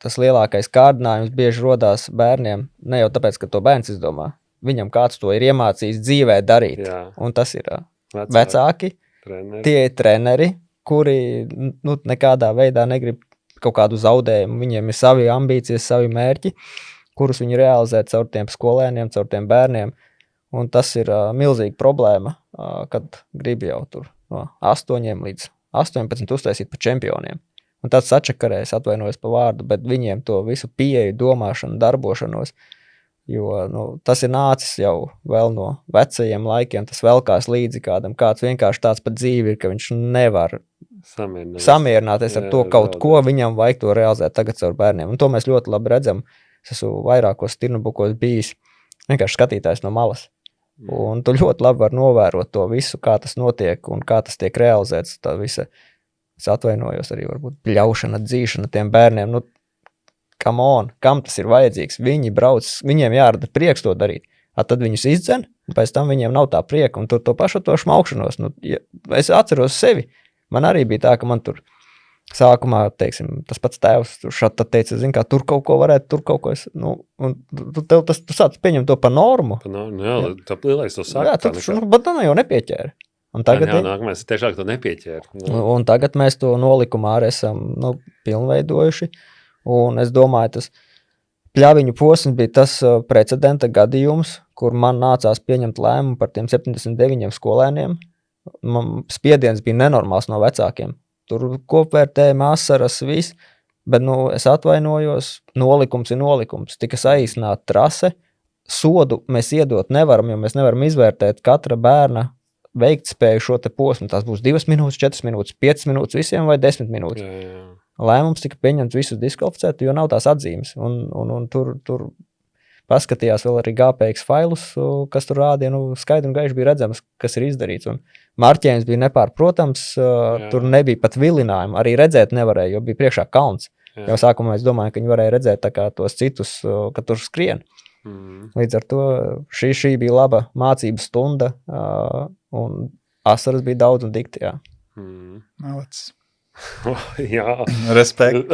tas lielākais kārdinājums bieži rodās bērniem, ne jau tāpēc, ka to bērns izdomā, viņam kāds to ir iemācījis dzīvē darīt, jā. Un tas ir vecāki, tie ir treneri, kuri nekādā veidā negrib kaut kādu zaudējumu, viņiem ir savi ambīcijas, savi mērķi, kurus viņi realizē caur tiem skolēniem, caur tiem bērniem, un tas ir milzīga problēma, kad grib jau tur no 8 līdz 18 uztaisīt par čempioniem. Un tāds sačakarēs, atvainojos par vārdu, bet viņiem to visu pieeju, domāšanu, darbošanos, jo tas ir nācis jau vēl no vecajiem laikiem, tas velkās līdzi kādam, kāds vienkārši tāds pat dzīvi ir, ka viņš nevar samierināties ar to kaut ko, viņam vajag to realizēt tagad caur bērniem, un to mēs ļoti labi redzam. Es esmu vairākos stirnubukos bijis vienkārši skatītājs no malas. Un tu ļoti labi var novērot to visu, kā tas notiek un kā tas tiek realizēts. Tā visa, es atvainojos arī varbūt pļaušana, dzīšana tiem bērniem. Come on, kam tas ir vajadzīgs? Viņi brauc, viņiem jārada prieks to darīt. Tad viņus izdzen, un pēc tam viņiem nav tā prieka. Un tur to pašu to šmaukšanos. Es atceros sevi. Man arī bija tā, ka man tur sākumā, teiksim, tas pats tēvs tad teica, zin kā, tur kaut ko varētu, tur kaut ko es, un tu sāc pieņemt to par normu. Jā, tā lielais to saka. Jā, bet tā jau nepieķēra. Un tagad, nākamais tiešāk to nepieķēra. Un tagad mēs to nolikumā arī esam, pilnveidojuši, un es domāju, tas pļaviņu posms bija tas precedenta gadījums, kur man nācās pieņemt lēmumu par tiem 79 skolēniem. Spiediens bija nenormāls no vecākiem. Tur kopvērtējumi, asaras, viss, bet, es atvainojos, nolikums ir nolikums. Tika saīsināta trase, sodu mēs iedot nevaram, jo mēs nevaram izvērtēt katra bērna veiktspēju šo te posmu. Tās būs 2 minūtes, 4 minūtes, 5 minūtes visiem vai 10 minūtes. Jā. Lēmums tika pieņemts visus diskvalificēt, jo nav tās atzīmes. Un tur paskatījās vēl arī GPX failus, kas tur rādīja, skaidri un gaiši bija redzams, kas ir izdarīts. Un marķējums bija nepārprotams, tur nebija pat vilinājumu, arī redzēt nevarēja, jo bija priekšā kalns. Jā. Jau sākumā es domāju, ka viņi varēja redzēt tā kā tos citus, ka tur skrien. Līdz ar to šī bija laba mācības stunda, un asaras bija daudz un dikti, jā. Malacis. Jā. Respekt.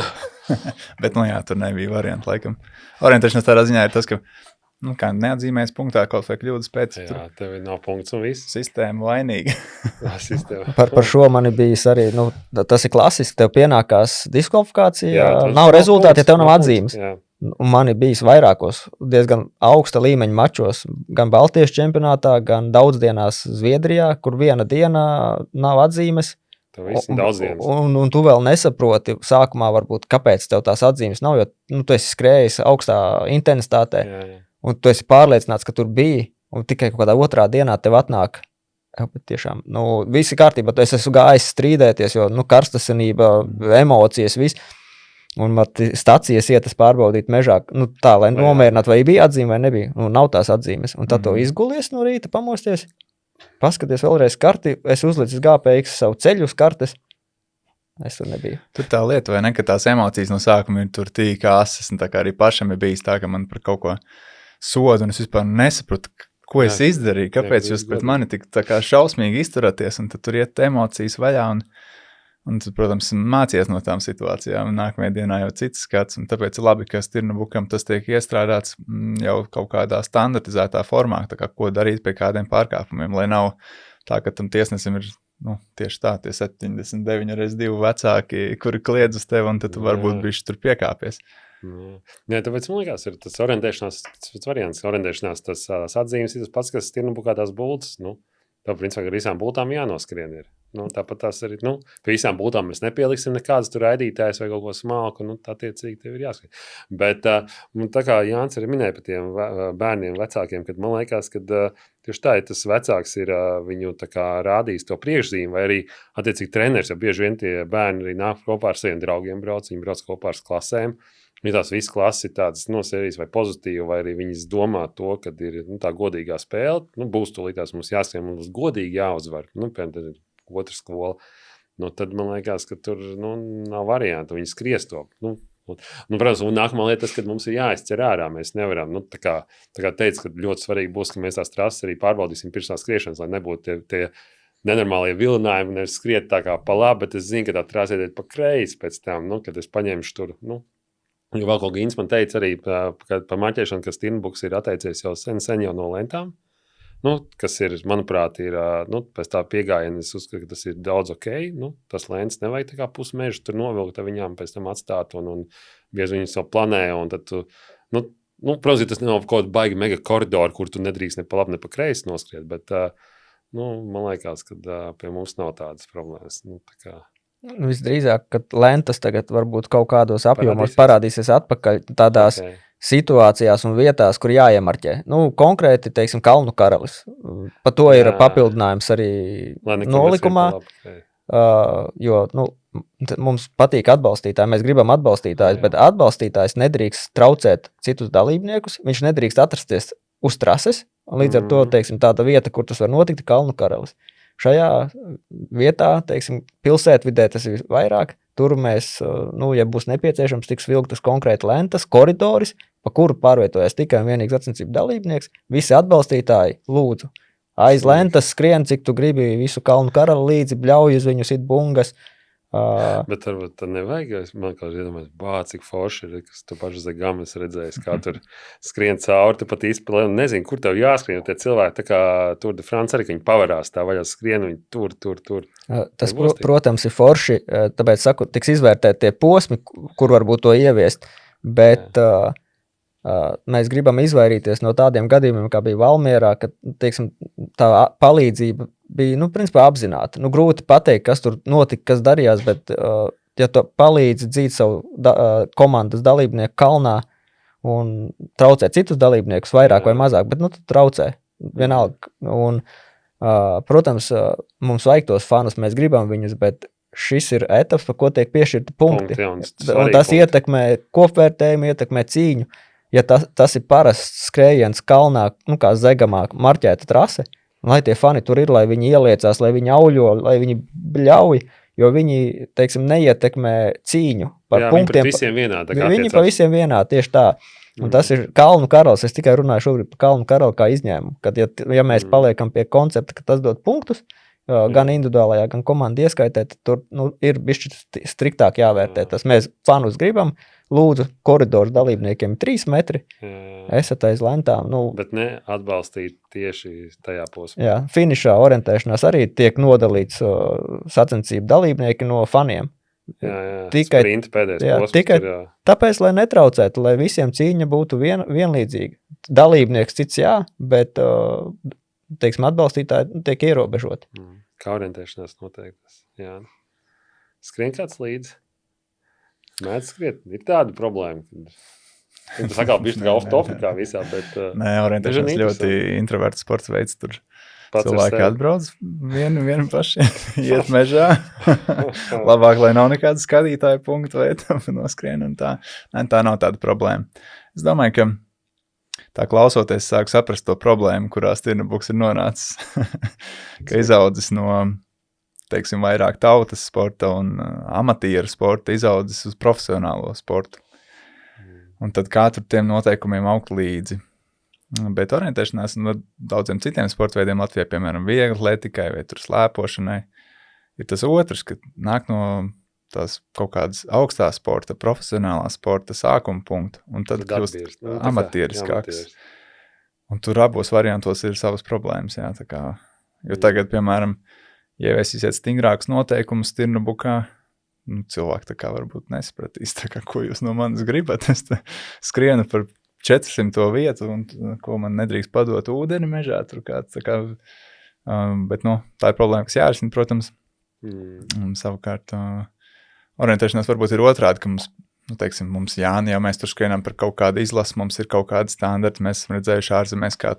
Bet, tur nebija varianti, laikam. Orientēšanās tādā ziņā ir tas, ka, kā neatzīmēs punktā kaut vai kļūdas pēc. Jā, tev ir nav punkts un viss. Sistēma vainīga. Par šo mani bijis arī, tas ir klasiski, tev pienākās diskvalifikācija, jā, nav rezultāti, ja tev nav atzīmes. Un mani bijis vairākos diezgan augsta līmeņa mačos, gan Baltiešu čempionātā, gan daudzdienās Zviedrijā, kur viena diena nav atzīmes. Un tu vēl nesaproti sākumā varbūt, kāpēc tev tās atzīmes nav, jo tu esi skrējis augstā intensitātē, un tu esi pārliecināts, ka tur bija, un tikai kaut kādā otrā dienā tev atnāk, bet tiešām, visi kārtībā, es esmu gājis strīdēties, jo, karstasinība, emocijas, viss, un stacijas ietas pārbaudīt mežā, tā, lai nomierinātu, vai bija atzīme vai nebija, nav tās atzīmes, un tad to izgulies no rīta, pamosties, paskaties vēlreiz karti, es uzlicis GPX savu ceļu uz kartes, es tur nebiju. Tur tā lieta, vai ne, ka tās emocijas no sākuma ir tur tīk asas, un tā kā arī pašam ir bijis tā, ka man par kaut ko sodu, un es vispār nesapratu, ko es izdarīju, kāpēc jūs pret mani tik tā kā šausmīgi izturaties, un tad tur iet emocijas vaļā, un tad, protams, mācies no tām situācijām, un nākamajā dienā jau cits skats, un tāpēc ir labi, ka stirnubukam tas tiek iestrādāts jau kaut kādā standartizētā formā, tā kā ko darīt pie kādiem pārkāpumiem, lai nav tā, ka tam tiesnesim ir, tieši tā, tie 79 reiz 2 vecāki, kuri kliedz uz tevi, un tad tu varbūt bišķi tur piekāpies. Jā, tāpēc man liekas, ir tas orientēšanās, tas variants, orientēšanās, tas atzīmes ir tas pats, kas stirnubukā tās bultas, tā principā ar visām bultām jānoskrien ir. Tāpat tās arī, pie visām būtām mēs nepieliksim nekādas tur raidītājs vai kaut ko smalku, attiecīgi tev ir jāskat. Bet tā kā Jānis arī minēja par tiem bērniem vecākiem, kad man liekas, ka tieši tā, ja tas vecāks ir viņu tā kā rādījis to priekšzīmi, vai arī attiecīgi treneris, jo bieži vien tie bērni arī nāk kopā ar saviem draugiem viņi brauc kopā ar klasēm. Ja tās visas klases ir tādas sērijas vai pozitīvi, vai arī viņas domā to, ka ir tā godīgā spēle, būs tūlītās mums jāskrien, mums godīgi jāuzvar, piemēram, otra skola, tad man liekas, ka tur nav variantu, viņi skries to. Protams, un nākamā lieta tas, ka mums ir jāizķer ārā, mēs nevaram, tā kā teica, ka ļoti svarīgi būs, ka mēs tās trases arī pārbaudīsim pirms tās skriešanas, lai nebūtu tie nenormālie vilinājumi, nevis skriet tā kā pa labi, bet es zinu, ka tā trāsa iet pa kreisi pēc tam, kad es paņemšu tur, jo vēl kaut Gīns man teica arī par marķēšanu, ka Stirnbuks ir atteicies jau sen jau no lentām, kas ir, manuprāt, ir, pēc tā piegājiena, es uzskatu, ka tas ir daudz ok, tas lents nevajag tā kā pusmežu tur novilkt, viņām pēc tam atstāt, un bieži viņas jau planē, un tad tu, protams, tas nav kaut baigi mega koridoru, kur tu nedrīkst ne pa labi, ne pa kreisi noskriet, bet, man liekas, ka pie mums nav tādas problēmas, tā kā. Visdrīzāk, ka lentas tagad varbūt kaut kādos apjomos parādīsies atpakaļ tādās situācijās un vietās, kur jāiemarķē. Konkrēti, teiksim, Kalnu karalis. Pa to ir papildinājums arī nolikumā, jo, mums patīk atbalstītāji, mēs gribam atbalstītājus, bet atbalstītājs nedrīkst traucēt citus dalībniekus, viņš nedrīkst atrasties uz trases, un līdz ar to, teiksim, tāda vieta, kur tas var notikt, ir Kalnu karalis. Šajā vietā, teiksim, pilsētvidē tas ir vairāk, tur mēs, ja būs nepieciešams, tiks vilktas konkrēti lentas, koridoris, pa kuru pārvietojas tikai un vienīgs sacensību dalībnieks, visi atbalstītāji, lūdzu, aiz lentas skrien, cik tu gribi visu Kalnu karali līdzi, bļauj uz viņu sit bungas. Bet varbūt tad nevajag, man kā iedomājas, cik forši ir, kas tu paši Zegam es redzējis, kā tur skrien cauri, tu pat īsti nezinu, kur tev jāskrien, jo tie cilvēki, tā kā Tour de France arī, ka viņi pavarās, tā vaļās skrien, viņi tur. Tas, protams, ir forši, tāpēc saku, tiks izvērtēt tie posmi, kur varbūt to ieviest, bet mēs gribam izvairīties no tādiem gadījumiem, kā bija Valmierā, ka, teiksim, tā palīdzība bija, principā apzināta. Grūti pateikt, kas tur notika, kas darījās, bet, ja tu palīdzi dzīt savu komandas dalībnieku kalnā un traucē citus dalībniekus vairāk vai mazāk, bet, tu traucē vienalga. Un, protams, mums vajag tos fanus, mēs gribam viņus, bet šis ir etaps, par ko tiek piešķirti punkti. Un tas ietekmē kopvērtējumu, ietekmē cīņu. Ja tas ir parasts skrējiens kalnā, kā Zegamā marķēta trase, lai tie fani tur ir, lai viņi ieliecās, lai viņi auļo, lai viņi bļauj, jo viņi, teiksim, neietekmē cīņu par punktiem. Viņi visiem vienādi. Viņi pa visiem vienādi, tieši tā. Un tas ir Kalnu karalis, es tikai runāju šobrīd par Kalnu karali kā izņēmumu, kad ja mēs paliekam pie koncepta, ka tas dod punktus, gan individuālajā, gan komandu ieskaitē, tad tur ir bišķi striktāk jāvērtē tas. Mēs fanus gribam, lūdzu, koridoru dalībniekiem 3 metri, esat aiz lentām. Bet ne atbalstīt tieši tajā posmā. Jā, finišā orientēšanās arī tiek nodalīts sacensību dalībnieki no faniem. Tikai sprinta pēdējais posms. Tikai tāpēc, lai netraucētu, lai visiem cīņa būtu vienlīdzīga. Dalībnieks cits bet, teiksim, atbalstītāji tiek ierobežoti. Kā orientēšanās noteiktas. Jā. Skrien kāds līdzi. Mēdz skriet. Ir tāda problēma. Tas atkal bišķi kā off-topikā visā, bet... Nē, orientēšanās ļoti introverts sports veids. Tur cilvēki atbrauc vienu paši, iet mežā. Labāk, lai nav nekāda skatītāja punktu vai tam noskrien un tā. Nē, tā nav tāda problēma. Es domāju, ka tā klausoties sāku saprast to problēmu, kurā Stirnbuks ir nonācis. Ka izaudzis no... teiksim, vairāk tautas sporta un amatieru sporta izaudzis uz profesionālo sportu. Un tad kā tur tiem noteikumiem augt līdzi. Bet orientēšanās no daudziem citiem sporta veidiem Latvijā, piemēram, viegli atletikai vai tur slēpošanai, ir tas otrs, ka nāk no tās kaut kādas augstā sporta, profesionālā sporta sākuma punkta, un tad kļūst amatieriskāks. Un tur abos variantos ir savas problēmas, jā, tā kā, jo tagad, piemēram, ja ieviesīsiet stingrākus noteikumus Stirnbukā, cilvēki tā kā varbūt nesapratīs, tā kā, ko jūs no manis gribat. Es skrienu par 400 vietu, un ko man nedrīkst padot ūdeni mežā, tur kāds, tā kā, bet, tā ir problēma, kas jārisina, protams. Un savukārt orientēšanās varbūt ir otrādi, ka mums Jāni, ja mēs tur skrienam par kaut kādu izlasu, mums ir kaut kādi standarti, mēs esam redzējuši ārzemēs, kā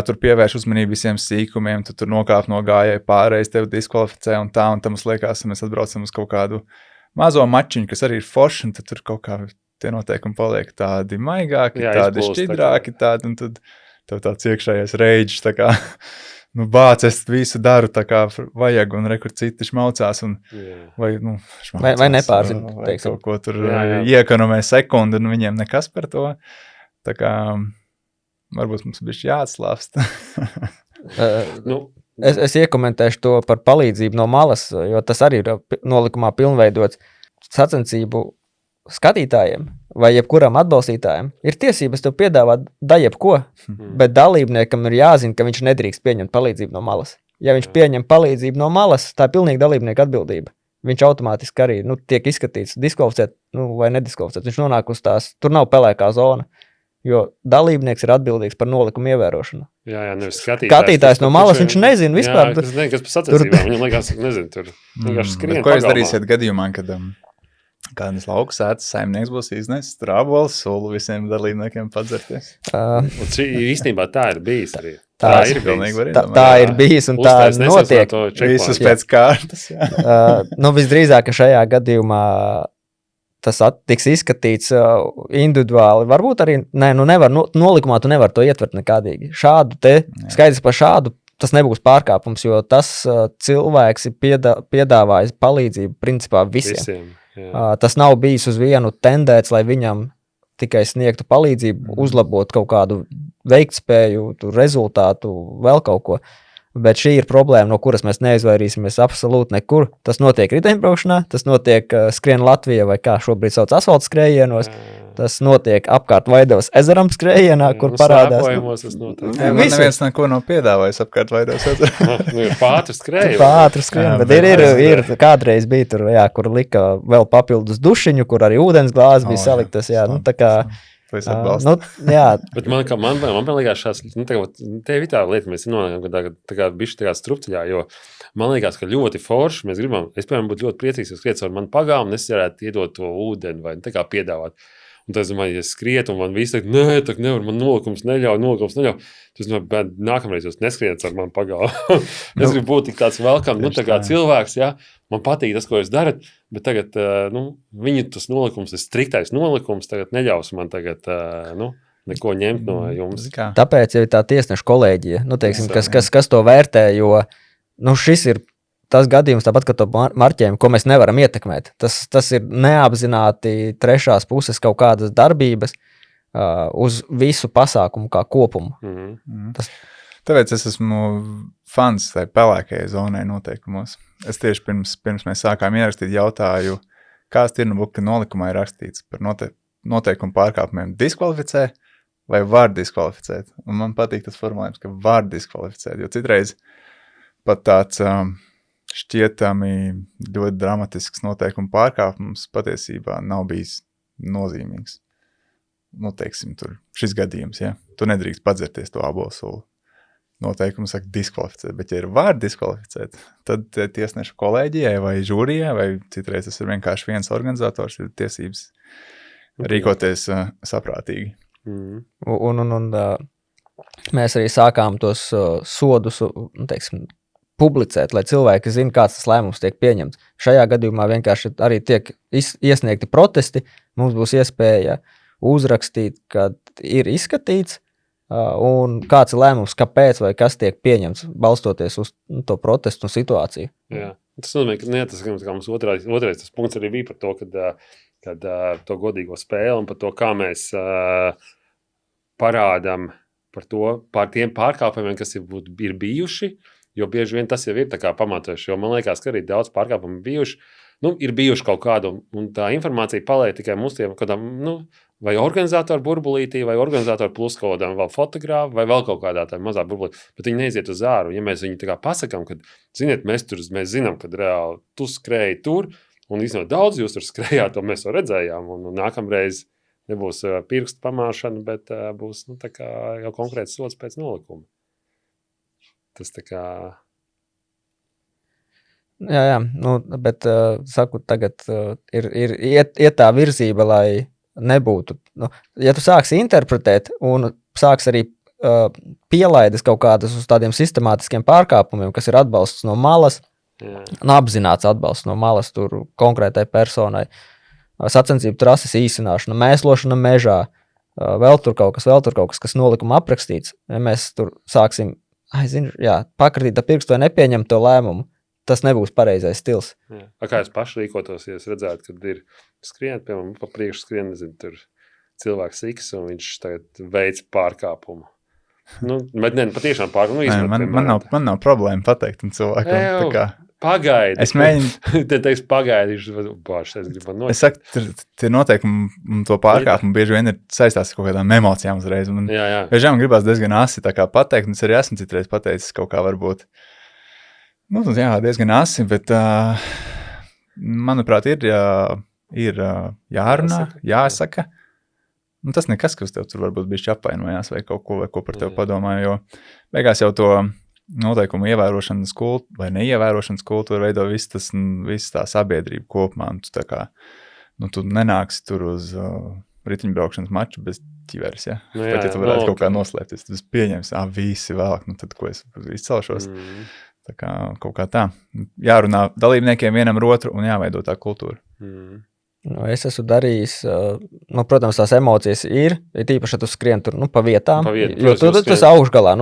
tur pievērš uzmanību visiem sīkumiem, tu tur nokāp no gājēji pārreiz, tevi diskvalificē un tā mums liekas, ka mēs atbraucam uz kaut kādu mazo mačiņu, kas arī ir forši, un tad tur kaut kā tie noteikumi paliek tādi maigāki, tādi šķidrāki, tādi, un tad tev tāds iekšējais reidžs, tā kā, bāc, es visu daru tā kā vajag, un rekur citi šmaucās, un šmaucās, vai nepārzina, vai kaut ko tur iekonomē sekundi, un viņiem nekas par to, tā kā, varbūt mums bišķi jāatslāpst. Es iekomentēšu to par palīdzību no malas, jo tas arī ir nolikumā pilnveidots sacensību skatītājiem vai jebkuram atbalstītājiem. Ir tiesības tev piedāvāt jebko, bet dalībniekam ir jāzina, ka viņš nedrīkst pieņemt palīdzību no malas. Ja viņš pieņem palīdzību no malas, tā ir pilnīgi dalībnieka atbildība. Viņš automātiski arī tiek izskatīts, diskvalificēt vai nediskvalificēt. Viņš nonāk uz tās, tur nav pelēkā zona. Jo dalībnieks ir atbildīgs par nolikumu ievērošanu. Jā, nevis skatītājs no malas, viņš nezina vispār. Jā, kas par sacensībām, viņam liekas, nezinu, tur skrien ko jūs darīsiet gadījumā, kad kādas lauksētas saimnieks būs iznesis trābols, sulu visiem dalībniekiem padzerties? Īstenībā tā ir bijis arī. Tā ir bijis un tā notiek. Visus pēc kārtas. Visdrīzāk, ka šajā gadījumā tas tiks izskatīts individuāli. Varbūt arī, nevar, nolikumā tu nevar to ietvert nekādīgi. Skaidrs par šādu, tas nebūs pārkāpums, jo tas cilvēks ir piedāvājis palīdzību principā visiem. Tas nav bijis uz vienu tendēts, lai viņam tikai sniegtu palīdzību, uzlabot kaut kādu veiktspēju, rezultātu, vēl kaut ko. Bet šī ir problēma, no kuras mēs neizvairīsimies absolūti nekur. Tas notiek riteņbraukšanā, tas notiek skrien Latvijā vai kā šobrīd sauc asfalta skrējienos. Tas notiek apkārt Vaidavas ezeram skrējienā, kur parādās. Man neviens neko nav piedāvājis apkārt Vaidavas ezeram. Ir pātru skrējienu. Pātru skrējienu, bet ir kādreiz bija tur, kur lika vēl papildus dušiņu, kur arī ūdens glāzes bija saliktas, tā kā. Bet man liekas šāds, tev ir tā lieta, mēs nonākam tā bišķi tā kā strupceļā, jo man liekas, ka ļoti forši, mēs gribam, es, piemēram, būtu ļoti priecīgs, ja skriet ar mani pagām, un es varētu iedot to ūdeni vai tā kā piedāvāt. Un tad es domāju, ja skriet, un man visi teikt, nē, tak nevar, man nolikums neļauj. Tas domāju, nākamreiz jūs neskriet ar mani pagām. Es gribu būt tik tāds welcome, tā kā cilvēks, man patīk tas, ko jūs darat, bet tagad, viņu tas nolikums, tas striktais nolikums, tagad neļaus man tagad, neko ņemt no jums. Tāpēc jau ir tā tiesnešu kolēģija, kas to vērtē, jo, šis ir tas gadījums, tāpat, ka to marķējumu, ko mēs nevaram ietekmēt. Tas ir neapzināti trešās puses kaut kādas darbības uz visu pasākumu kā kopumu. Tāpēc es esmu fans tai pelēkajai zonai noteikumos. Es tieši pirms mēs sākām ierakstīt jautāju, kā Stirnbuka nolikumā ir rakstīts par noteikumu pārkāpumiem diskvalificē vai var diskvalificēt. Un man patīk tas formulējums, ka var diskvalificēt, jo citreiz pat tāds šķietami ļoti dramatisks noteikumu pārkāpums patiesībā nav bijis nozīmīgs. Teiksim, tur šis gadījums, tu nedrīkst padzerties to abolsulu. Noteikums saka diskvalificēt, bet ja ir var diskvalificēt, tad tiesnešu kolēģijai vai žūrijai, vai citreiz tas ir vienkārši viens organizators, ir tiesības rīkoties saprātīgi. Un mēs arī sākām tos sodus, teiksim, publicēt, lai cilvēki zina, kāds tas lēmums tiek pieņemts. Šajā gadījumā vienkārši arī tiek iesniegti protesti, mums būs iespēja uzrakstīt, kad ir izskatīts, un kāds ir lēmums, kāpēc vai kas tiek pieņemts, balstoties uz to protestu un situāciju. Jā. Tas nozīmē, ka mums otrais tas punkts arī bija par to, kad to godīgo spēli un par to, kā mēs parādām par tiem pārkāpumiem, kas ir bijuši, jo bieži vien tas jau ir tā kā pamatojuši, jo man liekas, ka arī daudz pārkāpumu bijuši, ir bijuši kaut kādu, un tā informācija paliek tikai mums tiem kādām, vai organizatoru burbulītī, vai organizatoru plus kaut kādām vēl fotogrāfu, vai vēl kaut kādā tā mazā burbulītī, bet viņi neiziet uz āru. Ja mēs viņu tā kā pasakām, kad, ziniet, mēs zinām, kad reāli tu skrēji tur, un īstenībā daudz jūs tur skrējāt, to mēs to redzējām, un nākamreiz nebūs pirkstu pamāšana, bet būs tā kā jau konkrēts sods pēc nolikuma. Tas tā kā... Jā, nu, bet saku, tagad iet tā virzība, lai nebūtu. Nu, ja tu sāksi interpretēt un sāks arī pielaides kaut kādas uz tādiem sistemātiskiem pārkāpumiem, kas ir atbalsts no malas, un apzināts atbalsts no malas tur konkrētai personai, sacensību trases īsināšana, mēslošana mežā, vēl tur kaut kas, kas nolikuma aprakstīts. Ja mēs tur sāksim, pakratīt ar pirkstu vai nepieņemt to lēmumu, tas nebūs pareizais stils. Kā jūs paši rīkotos, ja jūs redzētu, kad ir skrien, piemēram, pa priekšu skrien, nezinu, tur cilvēks X un viņš tagad veids pārkāpumu. Nu, bet ne, patiešām pārkāpumu. Man nav problēma pateikt un cilvēkam. Pagaidi. Es mēģinu. Te teiks pagaidi, es gribu noteikt. Es saku, tie noteikumi un to pārkāpumu bieži vien ir saistās ar kaut kādām emocijām uzreiz. Bieži man gribās diezgan asi tā kā pateikt, un es arī esmu citreiz pateicis kaut kā varbūt. Nu, diezgan asi, bet manuprāt, ir jārunā, jāsaka. Un tas nekas, kas tev tur varbūt bišķi apvainojās vai kaut ko par tevi padomāju, jo beigās jau to noteikumu ievērošanas kultūru vai neievērošanas kultūru veido viss tā sabiedrība kopumā. Tu nenāksi tur uz ritiņbraukšanas maču bez ķiveres, ja? Pat ja tu varētu kaut kā noslēpties, tad es pieņems, visi vēlāk, tad ko es izcelšos. Tā kā kaut kā tā. Jārunā dalībniekiem vienam ar otru un jāveido tā kultūra. Es esmu darījis, protams, tās emocijas ir tīpaši, ja tu skrien tur, pa vietām, jo tas augšgalā,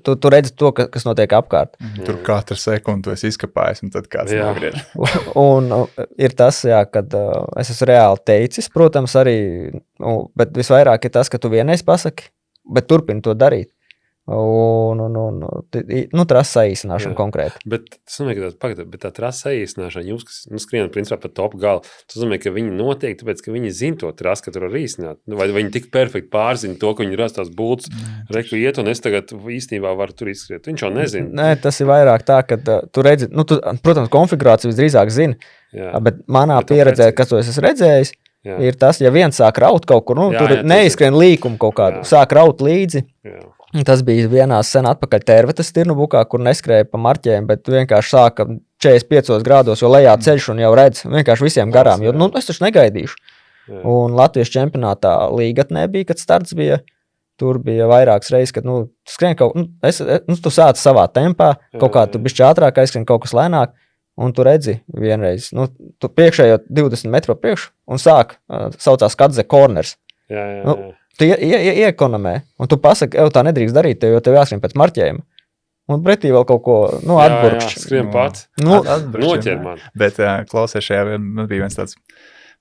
tu redzi to, kas notiek apkārt. Tur katru sekundu tu esi izkapājis, un tad kāds nogriež. Un ir tas, kad es esmu reāli teicis, protams, arī, bet visvairāk ir tas, ka tu vienreiz pasaki, bet turpini to darīt. Un trases saīsināšana konkrēti. Bet tas nozīmē, ka tā trases saīsināšana, jūs, kas skrienat principā pa top galu, tas nozīmē, ka viņi notiek, tāpēc, ka viņi zina to trasi, ka tur var īsināt. Vai viņi tik perfekti pārzina to, ka viņi rast tās būtas, reku iet, un es tagad īstenībā varu tur izskriet. Viņš jau nezina. Nē, tas ir vairāk tā, ka tu redzi, protams, konfigurāciju visdrīzāk zini, bet manā pieredzē, kas to es esmu redzējis, ir tas, ja viens sāk raut kaut kur, tur neizskrien līkumu kaut kādu, sāk raut līdzi. Tas bija vienā sen atpakaļ Tervetas Tirnubukā, kur neskrēja pa marķēm, bet vienkārši sāka 45 grādos, jo lejā ceļš un jau redz vienkārši visiem garām, jo es taču negaidīšu. Un Latvijas čempionātā līgatnē bija, kad starts bija, tur bija vairākas reizes, kad skrien kaut, tu sāc savā tempā, kaut kā tu bišķi ātrāk aizskrien kaut kas lēnāk, un tu redzi vienreiz, tu priekšējo 20 metru priekšu un saucās Kadze corners. Tu iekonomē, un tu pasaki, tā nedrīkst darīt, jo tev jāskrien pēc marķējuma. Un pretī vēl kaut ko atburkšķi. Skrien pats. Noķer man. Bet klausies šajā, bija viens tāds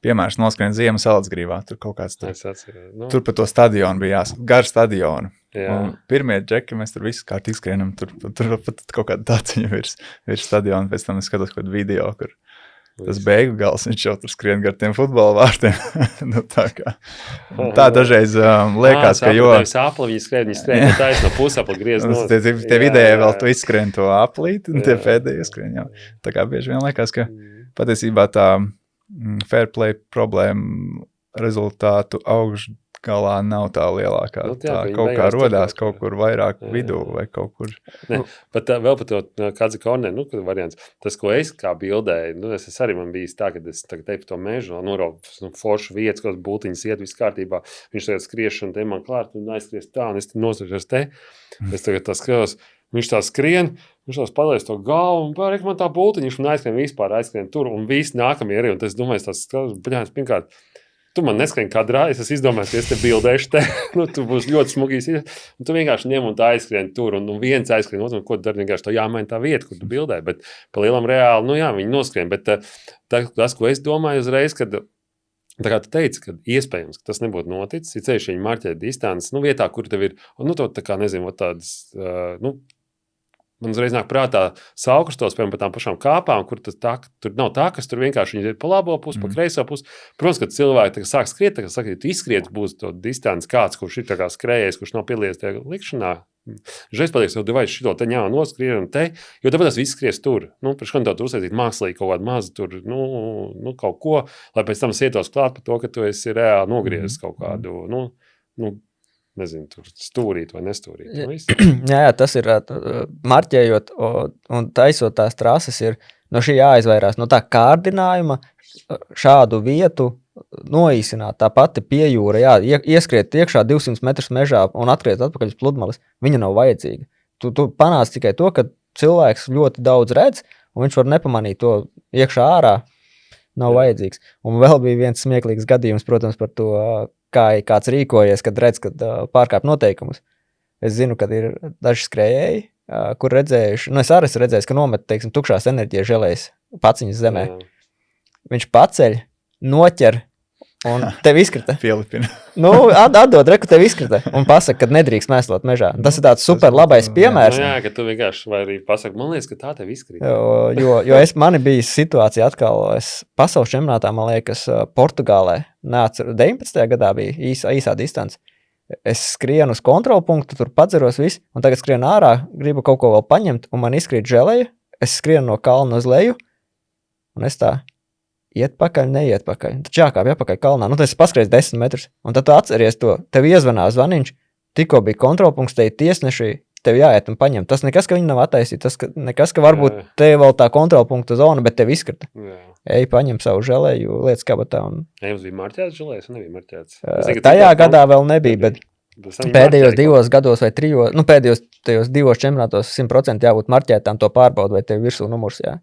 piemērs, noskrien ziemas Salacgrīvā. Tur kaut kāds tur pa to stadionu bija gar stadionu. Un pirmie džeki, mēs tur visu kārt izskrienam, tur pat kaut kāda tāciņa virs stadionu, pēc tam es skatos kaut kādu video, kur tas beigu gals, viņš jau tur skrien gar tiem futbola vārtiem. Tā dažreiz liekas, ka jo... Viņi skrien taisno pusapli griez no... Tie vidēji vēl tu izskrien to aplīti, un tie pēdējie skrien jau. Tā kā bieži vien liekas, ka patiesībā tā fair play problēma rezultātu augšgalā nav tā lielākā. Tā kaut kā rodās kaut kur vairāk vidū vai kaut kur. Bet vēl par to Kadze corner, variants. Tas, ko es kā bildēju, es arī man bijis tā, kad es tagad teiktu to mežu, noraupu foršu vietas, kāds būtiņas iet, viss kārtībā. Viņš tagad skriešana te man klāt, un aizskries tā, un es nosaušos te. Es tagad tā skatos, viņš tā skrien, viņš tās palaist to galvu, un pārēk man tā būtiņa, viņš man aizskrien tur, un viss nākamie arī, un es domāju, tās skatos, bļāns, pirmkārt, tu man neskrien kadrā, es izdomāju, ka es te bildēšu te, tu būs ļoti smugīs, un tu vienkārši ņem un tā aizskrien tur, un viens aizskrien, un ko tu dari, vienkārši to jāmaina tā vieta, kur tu bildēji, bet pa lielam reāli, viņi noskrien, bet tas, ko es domāju uzreiz, kad tā kā tu teici, ka iespējams, ka tas nebūtu noticis, ir ceļš viņi marķē distances, vietā, kur tev ir, to tā kā, nezinu, tādas, man uzreiz nāk prātā saukrastos, piemēram, pa tām pašām kāpām, kur tur nav tā, kas tur vienkārši viņi ir pa labo pusi, pa kreiso pusi. Protams, kad cilvēki sāk skriet, tā kā saka, ja tu izskriet, būs to distanci kāds, kurš ir tā kā skrējies, kurš nav piedalījies tajā likšanā. Žreiz pateiks, jau vai šito te ņēma noskrien un te, jo tāpēc tas viss skries tur. Priekš kā tu uztaisīt mākslīgi kaut kādu mazu tur, kaut ko, lai pēc tam ietos klāt par to, ka tu esi reāli nogriezis kaut kādu, nezinu, tur stūrīt vai nestūrīt. Jā, tas ir marķējot un taisot tās trases ir no šī jāizvairās. No tā kārdinājuma šādu vietu noīsināt. Tā pati piejūra, ieskriet iekšā 200 metrus mežā un atskriet atpakaļ uz pludmales. Viņa nav vajadzīga. Tu panāc tikai to, ka cilvēks ļoti daudz redz un viņš var nepamanīt to iekšā ārā. Nav vajadzīgs. Un vēl bija viens smieklīgs gadījums, protams, par to, kā kāds rīkojies, kad redz, kad pārkāp noteikumus. Es zinu, kad ir daži skrējēji, kur redzējuši, es arī esmu redzējis, ka nomet, teiksim, tukšās enerģijas želējas paciņas zemē. Jā. Viņš paceļ, noķer un tev izkrita. Pielipina. Atdod, reku tev izkrita un pasaka, kad nedrīkst mēslot mežā. Tas ir tāds super labais piemērs. Jā, ka tu vienkārši vai arī pasaka, man liekas, ka tā tev izkrita. Jo mani bija situācija atkal, pasaules čempionātā, man liekas, Portugālē, neatceru, 19. gadā bija īsā distance. Es skrienu uz kontrolpunktu, tur padzeros visu, un tagad skrienu ārā, gribu kaut ko vēl paņemt, un man izkrīt želeja, es skrienu no kalna uz leju, un es tā iet pakaļ, neiet pakaļ. Taču jākāp jāpakaļ kalnā. Tad es paskrēju 10 metrus, un tad tu atceries to, tev iezvanās zvaniņš, tikko bija kontrolpunkts, te ir tiesneši, tev jāiet un paņem. Tas nekas, ka viņi nav attaisīti, tas nekas, ka varbūt tev vēl tā kontrolpunkta zona, bet tev izkrita. Ej, paņem savu želeju, lietas kabatā. Jums bija marķēts želējs, un nebija marķēts? Tajā gadā vēl nebija, bet pēdējos 2 gados vai 3, pēdējos tajos 2 čempionātos 100% jābūt marķētām to pārbaudu, vai tev virsū numurs, jā.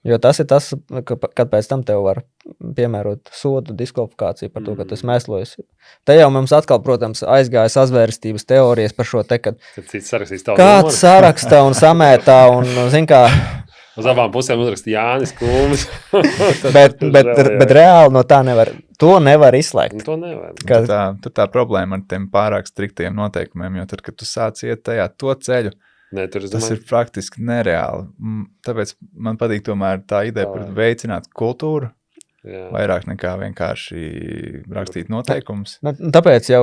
Jo tas ir tas, kad pēc tam tev var piemērot sodu diskvalifikāciju par to, ka tu esi mēslojis. Te jau mums atkal, protams, aizgāja sazvērstības teorijas par šo te, kad kāds saraksta un samētā un, zin kā, uz abām pusēm uzraksta Jānis Kūmis. bet reāli no tā to nevar izslēgt. To nevar. Tad tā problēma ar tiem pārāk striktiem noteikumiem, jo tad, kad tu sāc iet tajā to ceļu, tas ir praktiski nereāli. Tāpēc man patīk tomēr tā ideja par veicināt kultūru, vairāk nekā vienkārši rakstīt noteikumus. Tāpēc jau,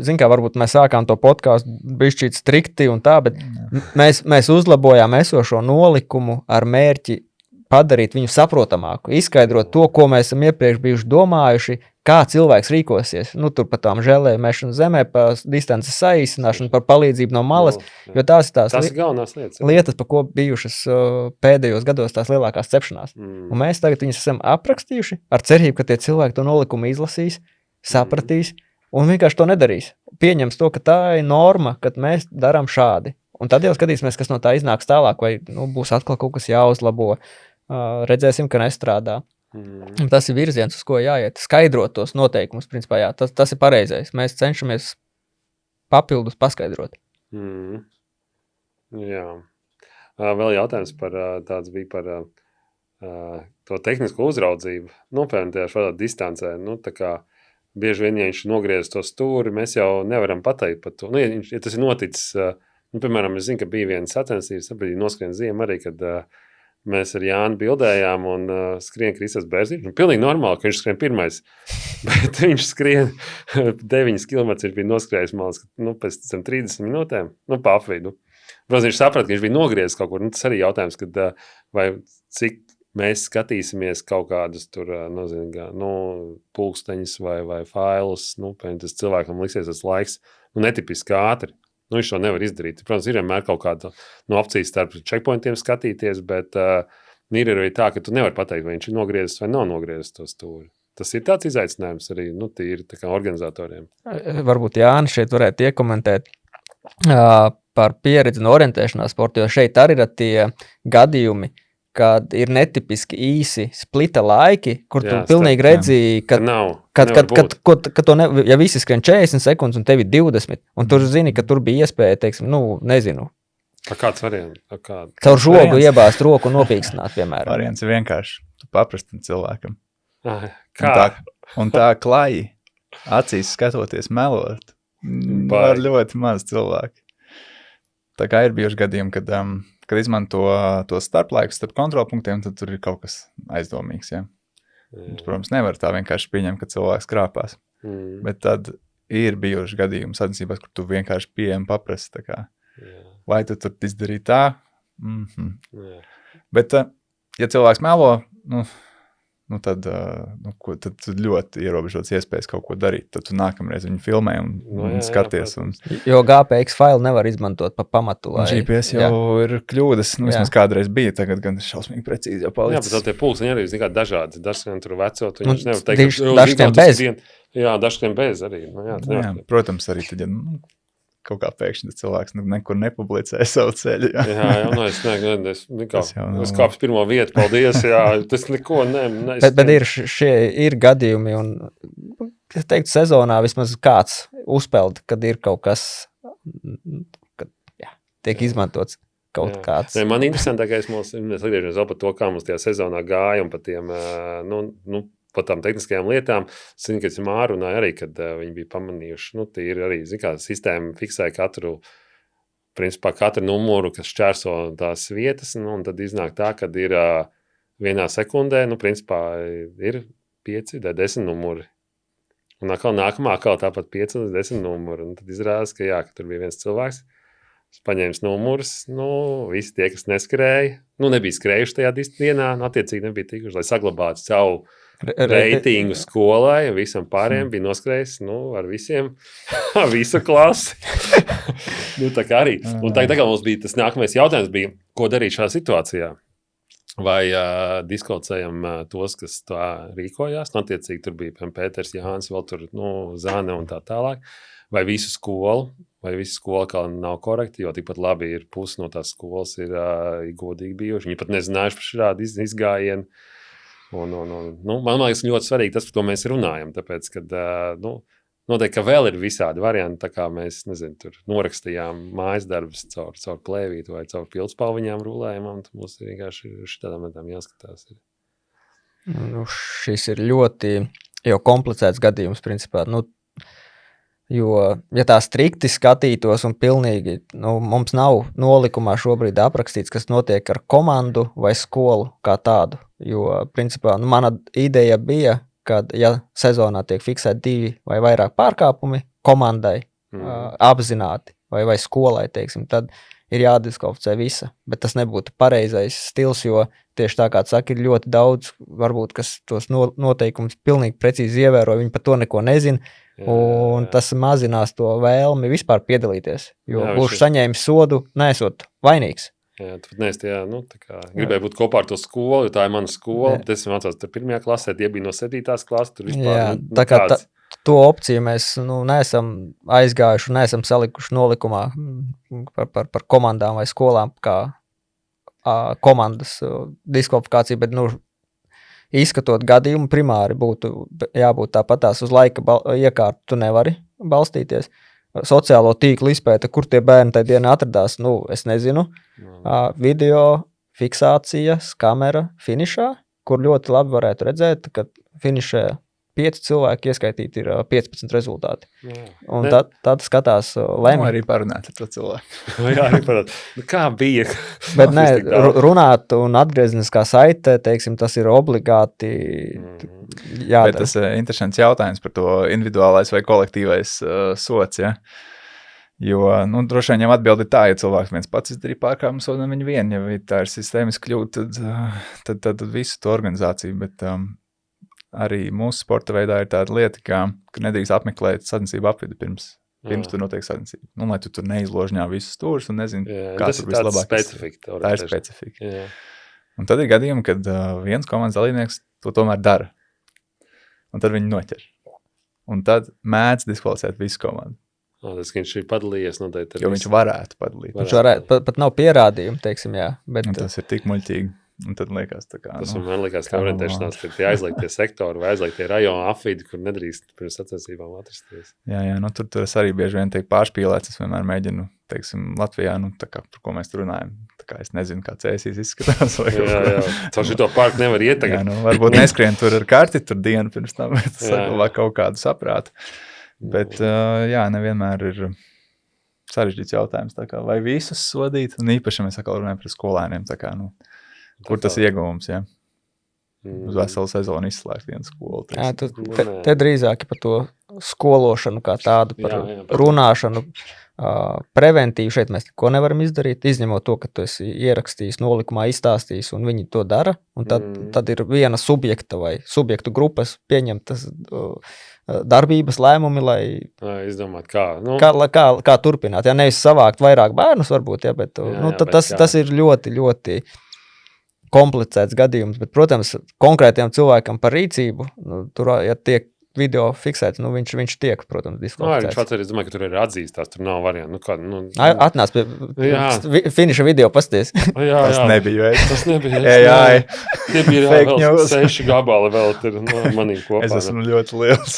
zin kā, varbūt mēs sākām to podcastu bišķīt strikti un tā, bet mēs uzlabojām esošo nolikumu ar mērķi padarīt viņu saprotamāku, izskaidrot to, ko mēs esam iepriekš bijuši domājuši, kā cilvēks rīkosies. Tur par tām žēlēm mešanu zemē, par distances saīsināšanu, par palīdzību no malas, jo tās ir tās galvenās lietas, par ko bijušas pēdējos gados tās lielākās cepšanās. Un mēs tagad viņus esam aprakstījuši ar cerību, ka tie cilvēki to nolikumu izlasīs, sapratīs un vienkārši to nedarīs. Pieņems to, ka tā ir norma, kad mēs darām šādi. Un tad jau skatīsimies, kas no tā iznāks tālāk, vai būs atkal kaut kas jāuzlabo. Redzēsim, ka nestrādā. Tas ir virziens, uz ko jāiet. Skaidrot tos noteikumus, principā, jā. Tas ir pareizais. Mēs cenšamies papildus paskaidrot. Jā. Vēl jautājums tāds bija par to tehnisko uzraudzību. Piemēram, tajā šādā distancē. Tā kā bieži vien, ja viņš nogriez to stūri, mēs jau nevaram pateikt par to. Ja tas ir noticis, piemēram, es zinu, ka bija viena sacensības, noskrien ziema arī, kad mēs ar Jānu bildējām un skrien Kristas Bērziņš. Pilnīgi normāli, ka viņš skrien pirmais. Bet viņš skrien 9 km, viņš bija noskrējis, pēc 30 minūtēm, pa apvidu. Protams, viņš saprat, ka viņš bija nogriezis kaut kur. Tas arī jautājums, kad vai cik mēs skatīsimies kaut kādus tur, pulksteņus vai failus. Tas cilvēkam liksies tas laiks netipiski ātri. Viņš to nevar izdarīt. Protams, ir vienmēr kaut kāda opcija starp checkpointiem skatīties, bet ir arī tā, ka tu nevari pateikt, vai viņš ir nogriezis vai nav nogriezis to stūri. Tas ir tāds izaicinājums arī tīri tā kā organizatoriem. Varbūt Jānis šeit varētu iekomentēt par pieredzi un orientēšanās sportu, jo šeit arī ir tie gadījumi, kad ir netipiski īsi splita laiki, kur tu pilnīgi redzi, ka ja visi skrien 40 sekundes un tevi 20, un tur zini, ka tur bija iespēja, teiksim, nezinu. Kāds variants? Caur žogu iebāzt roku un nopīkstināt, piemēram. Variants ir vienkārši paprastam cilvēkam. Kā? Un tā klaji, acīs skatoties melot, var ļoti maz cilvēki. Tā kā ir bijuši gadījumi, kad izmanto to starplaikus starp kontrolpunktiem, tad tur ir kaut kas aizdomīgs, ja. Protams, nevar tā vienkārši pieņemt, ka cilvēks krāpās. Bet tad ir bijuši gadījumi sacensībās, kur tu vienkārši pieejam paprasti, tā kā, vai tu tur izdarīji tā? Bet, ja cilvēks melo, tad tu ļoti ierobežots iespējas kaut ko darīt. Tad tu nākamreiz viņu filmē un skaties. Jo GPX failu nevar izmantot pa pamatu. GPS jau ir kļūdas. Vismaz kādreiz bija, tagad gan šausmīgi precīzi jau palicis. Jā, bet tie pulksteņi arī ir dažādi. Dažiem tur vecot, viņš nevar teikt, dažiem bez. Jā, dažiem bez arī. Jā, protams, arī tad, ja kaut kā pēkšņi cilvēks nekur nepublicē savu ceļu. Es kāpšu pirmo vietu, paldies, tas neko Bet ir gadījumi, un es teiktu, sezonā vismaz kāds uzpeld, kad ir kaut kas, kad tiek izmantots kaut kāds. Man interesantākais mēs atgriežamies vēl par to, kā mums tajā sezonā gāja un par tiem, par tām tehniskajām lietām. Es zinu, ka Māra runāja arī, kad viņi bija pamanījuši, tie ir arī, sistēma fiksēja katru numuru, kas šķērso tās vietas, un tad iznāk tā, kad ir vienā sekundē, principā ir 5 vai 10 numuri. Un nākamā tāpat 5 līdz 10 numuri. Un tad izrādās, ka tur bija viens cilvēks, paņēmis numurus, visi tie, kas neskrēja, nebija skrējuši tajā dienā, attiecīgi nebija tikuši, lai saglabātu savu reitingu skolai, visam pārējiem bija noskrējis, ar visiem, visu klasi. Tā kā arī. Un tagad mums bija tas nākamais jautājums bija, ko darīt šajā situācijā? Vai diskvalificējam tos, kas tā rīkojās? Attiecīgi tur bija Pēters, Jānis, vēl tur, Zane un tā tālāk. Vai visu skolu? Vai visa skola kā nav korekti, jo tikpat labi ir pusi no tās skolas ir godīgi bijuši. Viņi pat nezinājuši par šādu izgājienu. Man liekas, ļoti svarīgi tas, par ko mēs runājam, tāpēc, kad noteikti, ka vēl ir visādi varianti, tā kā mēs, tur norakstījām mājas darbus caur plēvītu vai caur pildspalviņām rulējumam, tad mums ir vienkārši šitādām lietām jāskatās. Šis ir ļoti jau komplicēts gadījums, principā, jo, ja tā strikti skatītos un pilnīgi, mums nav nolikumā šobrīd aprakstīts, kas notiek ar komandu vai skolu kā tādu. Jo, principā, mana ideja bija, kad, ja sezonā tiek fiksēti 2 vai vairāk pārkāpumi komandai apzināti vai skolai, teiksim, tad ir jādiskvalificē visa. Bet tas nebūtu pareizais stils, jo tieši tā kā tu saki, ir ļoti daudz, varbūt, kas tos noteikumus pilnīgi precīzi ievēro, viņi par to neko nezina. Un tas mazinās to vēlmi vispār piedalīties, jo būšu saņēmis sodu, neesot vainīgs. Jā, tu pat neesi gribēju būt kopā ar to skolu, jo tā ir mana skola, bet es mācos tur 1. klasē, tie bija no 7. klases, tur vispār. Tā kā to opciju mēs neesam aizgājuši un neesam salikuši nolikumā par komandām vai skolām kā komandas diskvalifikācija, bet izskatot gadījumu, primāri būtu jābūt tāpatās uz laika iekārtu, tu nevari balstīties. Sociālo tīklu izpēta, kur tie bērni tajā dienā atradās, es nezinu. Video, fiksācijas, kamera, finišā, kur ļoti labi varētu redzēt, ka finišē 5 cilvēki ieskaitīti ir 15 rezultāti. Un tad skatās lemj. Arī parunāt ar to cilvēku. Jā, arī parunāt. Kā bija? Bet runāt un atgriezniskā saite, teiksim, tas ir obligāti jādara. Bet tas ir interesants jautājums par to individuālais vai kolektīvais sots, ja? Jo, droši vien jau atbildi tā, ja cilvēks viens pats izdarīja pārkāpumu sodu, un viņi vien, ja tā ir sistēmiski kļūt, tad visu to organizāciju, bet arī mūsu sporta veidā ir tāda lieta, ka nedrīkst apmeklēt sacensību apvidi pirms tur notiek sacensība. Lai tu tur neizložņā visus stūrus un nezini, kā tur vislabāk. Tā ir specifika. Jā. Un tad ir gadījumi, kad viens komandas dalībnieks to tomēr dara. Un tad viņi noķer. Un tad mēdz diskvalificēt visu komandu. Tas, ka viņš ir padalījies noteikti. Jo viņš varētu padalīt. Viņš varētu, pat nav pierādījumi, teiksim, jā. Bet tas ir tik muļķīgi. Un tad liekas tā kā... Tas man liekas, ka orientēšanās, ka tie aizliegtie sektori vai aizliegtie rajona apvidi, kur nedrīkst pirms sacensībām atrasties. Jā, tur arī bieži vien tiek pārspīlēts. Es vienmēr mēģinu, teiksim, Latvijā, tā kā, par ko mēs tur runājam. Tā kā es nezinu, kā cēsīs izskatās. Jā. Caur šito parku nevar iet tagad. Jā, varbūt neskrien tur ar karti tur dienu pirms tam, bet saglabā kaut kādu saprātu. Bet, nevienmēr ir sarežģīts jautājums. Tā kā, vai visus sodīt? Un īpaši mēs atkal runājam par skolēniem. Tā kā, kur tas ieguvums, ja? Uz veselu sezonu izslēgt vienu skolu. Jā, te drīzāk par to skološanu kā tādu, par runāšanu, preventīvi šeit mēs neko nevaram izdarīt, izņemot to, ka tu esi ierakstījis, nolikumā izstāstījis, un viņi to dara, un tad ir viena subjekta vai subjektu grupas pieņemtas darbības lēmumi, lai izdomāt, kā turpināt. Ja nevis savākt vairāk bērnus varbūt, ja, bet tas ir ļoti, ļoti komplicēts gadījums, bet, protams, konkrētiem cilvēkam par rīcību, tur, ja tiek video fiksēts, viņš tiek, protams, diskvalificēts. Viņš atceries, domāju, ka tur ir atzīstās, tur nav variantu. Atnāc pie finiša video pasties. Tas nebija. Tie bija vēl 6 gabali vēl tur manī kopā. Es esmu ļoti liels.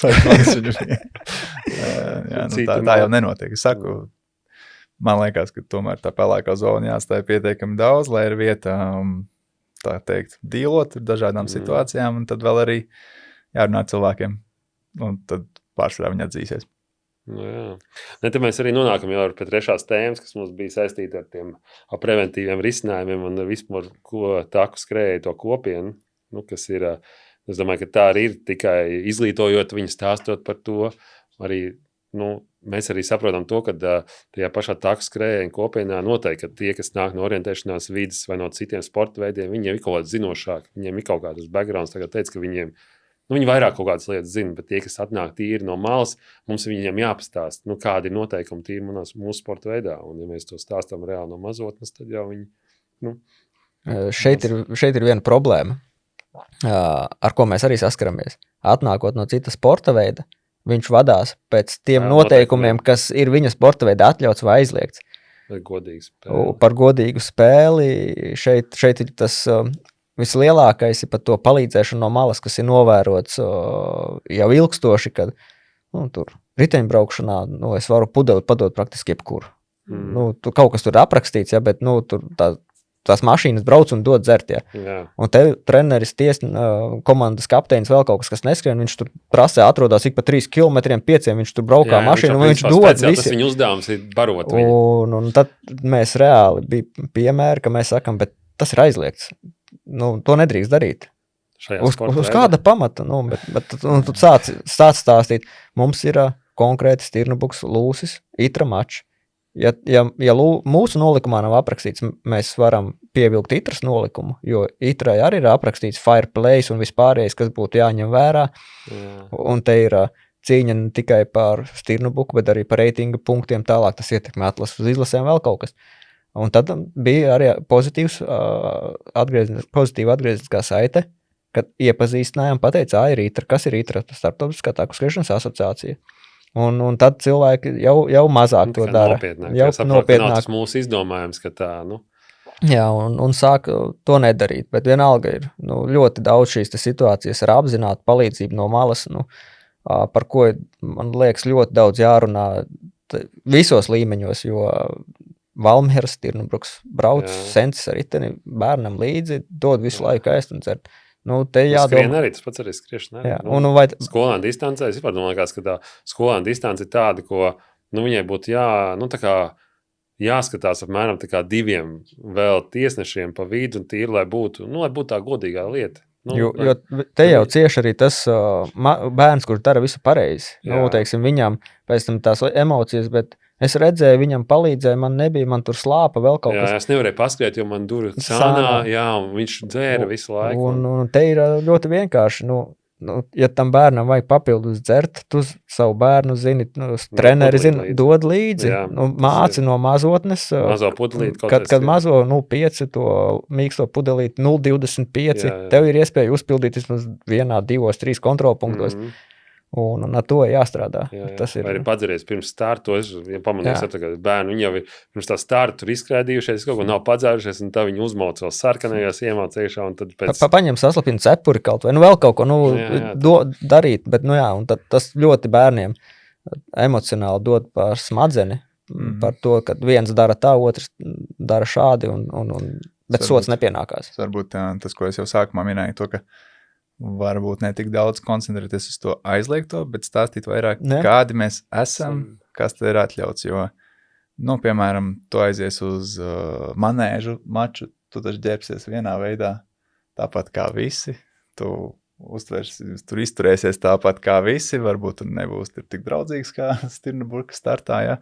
Tā jau nenotiek. Es saku, man liekas, ka tomēr tā pelēkā zona jāstāja pietiekami daudz, lai ir vieta, tā teikt, dīlot ar dažādām situācijām, un tad vēl arī jārunā cilvēkiem. Un tad pārsvarā viņi atzīsies. Te mēs arī nonākam jau pie trešās tēmas, kas mums bija saistīta ar tiem preventīviem risinājumiem un vispār, ko taku skrēja to kopienu, kas ir, es domāju, ka tā arī ir tikai izglītojot viņu stāstot par to, arī, mēs arī saprotam to, ka tajā pašā taku skrējienu kopienā noteikti, ka tie, kas nāk no orientēšanās vidas vai no citiem sporta veidiem, viņiem ir kaut kāds zinošāk, viņiem ir kaut kāds backgrounds, tagad teica, ka viņiem viņi vairāk kaut kādas lietas zina, bet tie, kas atnāk tīri no malas, mums viņiem jāpastāst, kādi ir noteikumi tīri mūsu sporta veidā. Un, ja mēs to stāstām reāli no mazotnes, tad jau viņi... Šeit ir viena problēma, ar ko mēs arī saskaramies. Atnākot no cita sporta veida, viņš vadās pēc tiem noteikumiem, kas ir viņa sporta veida atļauts vai aizliegts. Par godīgu spēli. Šeit ir tas... Vislielākais ir par to palīdzēšanu no malas, kas ir novērots jau ilgstoši, kad tur riteņbraukšanā es varu pudeli padot praktiski jebkur. Kaut kas tur aprakstīts, ja, bet tur tās mašīnas brauc un dod dzert. Ja. Un te treneris, komandas kapteinis, vēl kaut kas neskrien, viņš tur prasē atrodas ik pa 3 kilometriem, 5, viņš tur braukā mašīnu, un viņš dod visiem. Tas viņa uzdevums ir barot viņu. Un tad mēs reāli bija piemēri, ka mēs sakam, bet tas ir aizliegts. To nedrīkst darīt. Uz kāda pamata? Bet tu sāc stāstīt. Mums ir konkrēti Stirnubuks, Lūsis, Itra mačs. Ja mūsu nolikumā nav aprakstīts, mēs varam pievilkt Itras nolikumu, jo Itrai arī ir aprakstīts fair plays un vispārējais, kas būtu jāņem vērā. Un te ir cīņa ne tikai par Stirnubuku, bet arī par reitinga punktiem tālāk. Tas ietekmē atlases uz izlasēm vēl kaut kas. Un tad bija arī pozitīva atgriezniskā saite, kad iepazīstinājām, pateica, ir Itra, kas ir Itra, Starptautiskā taku skriešanas asociācija. Un tad cilvēki jau mazāk to dara. Nopietnāk. Tas mūsu izdomājums, ka tā, Jā, un sāk to nedarīt, bet vienalga ir ļoti daudz šīs situācijas ar apzinātu palīdzību no malas, par ko, man liekas, ļoti daudz jārunā visos līmeņos, jo Valmieras, Stirnubruks brauc, sencis ar riteni bērnam līdzi, dod visu laiku ēst un dzert. Te skrien arī, tas pats arī skriešana arī. Skolēna distancē, es vispār domāju, ka tā skolēna distance ir tāda, ko viņai būtu jāskatās apmēram tā kā 2 vēl tiesnešiem pa vidu un tīri, lai būtu tā godīgā lieta. Jo te jau cieši arī tas bērns, kurš dara visu pareizi. Teiksim, viņam pēc tam tās emocijas, bet es redzēju, viņam palīdzēja, man tur slāpa vēl kaut kas. Jā, es nevarēju paskriet, jo man dura sānā, un viņš dzēra visu laiku. Un te ir ļoti vienkārši, ja tam bērnam vajag papildus dzert, tu savu bērnu zini, treneri zini, dod līdzi, māci no mazotnes. Mazo pudelīti. Kad mazo 5 to mīksto pudelīti 0,25, tev ir iespēja uzpildīt vismaz 1, 2, 3 kontrolpunktos. Un ar to jāstrādā. Tas ir... Vai arī padzeries pirms startu, pamanīju, ka bērni viņi jau ir pirms tā startu tur izskrēdījušies, kaut ko nav padzērušies, un tā viņi uzmauc vēl sarkanajos, iemauc iekšā, un tad pēc... Paņem saslapinu cepuri kaut vai, vēl kaut ko, darīt, bet, un tad tas ļoti bērniem emocionāli dod par smadzeni, par to, ka viens dara tā, otrs dara šādi, bet sots nepienākās. Varbūt tas, ko es jau sākumā minēju, to, ka varbūt ne tik daudz koncentrēties uz to aizliegto, bet stāstīt vairāk, kādi mēs esam, kas te ir atļauts, jo, piemēram, tu aizies uz manēžu maču, tu taču ģērbsies vienā veidā, tāpat kā visi, tu tur izturēsies tāpat kā visi, varbūt tur nebūs tik draudzīgs kā Stirnaburka startā, ja.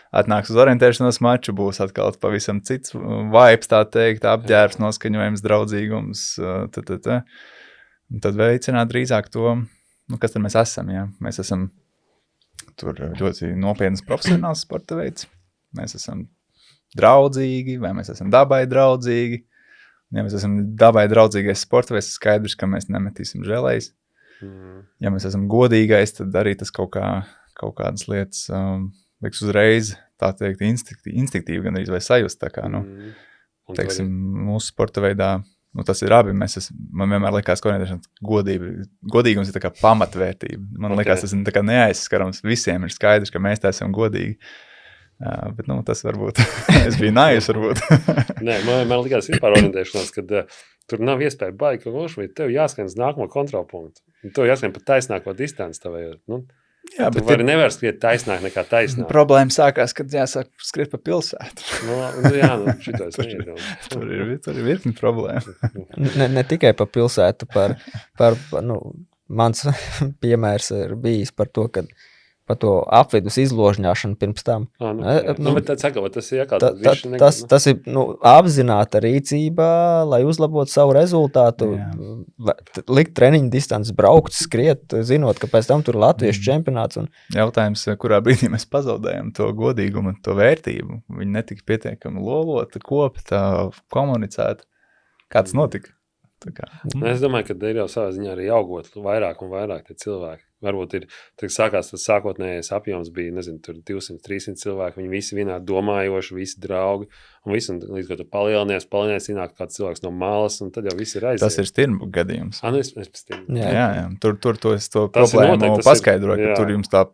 Atnāks uz orientēšanos maču, būs atkal pavisam cits vibes, tā teikt, apģērbs, noskaņojums, draudzīgums, un tad veicināt drīzāk to, kas tad mēs esam, ja. Mēs esam tur ļoti nopietnas profesionāls sporta veids, mēs esam draudzīgi, vai mēs esam dabai draudzīgi. Ja mēs esam dabai draudzīgais sporta veids, skaidrs, ka mēs nemetīsim žēlējs. Ja mēs esam godīgais, tad arī tas kaut kādas lietas liks uzreiz, tā teikt, instinktīvi gan arī vai sajust. Tā kā, teiksim, mūsu sporta veidā, tas ir abi. Man vienmēr likās, ka godīgums ir tā kā pamatvērtība. Man likās, tas ir tā kā neaizskarams. Visiem ir skaidrs, ka mēs tā esam godīgi. Bet, tas varbūt, es biju naivs, varbūt. Nē, man likās vispār orientēšanās, kad tur nav iespēja baigi, ka tev jāskan uz nākamo kontrolpunktu. Tev jāskan pat taisnāko distanci tavējot. Jā, bet tu nevar skriet taisnāk nekā taisnāk. Problēma sākās, kad jāsāk skriet pa pilsētu. Šito es neiedomāju. Tur ir virkni problēma. Ne tikai pa pilsētu, mans piemērs ir bijis par to, ka par to apvidus izložņāšanu pirms tam. Bet tas ir tas ir apzināta rīcība, lai uzlabotu savu rezultātu, likt treniņu distances, braukt, skriet, zinot, ka pēc tam tur Latviešu čempionāts. Jautājums, kurā brīdī mēs pazaudējam to godīgumu, to vērtību. Viņi netika pietiekami lolota, kopta, komunicēta. Kā tas notika? Es domāju, ka ir jau savā ziņā arī augot vairāk un vairāk tie cilvēki. Varbūt sākās tas sākotnējais apjoms bija, tur 200-300 cilvēki, viņi visi vienādi domājoši, visi draugi, un līdz ko tu palielinies, ienāk kāds cilvēks no malas, un tad jau viss ir aiziet. Tas ir Stirnburka gadījums. Es Jā. Tur to problēmu paskaidroju, ka tur jums tā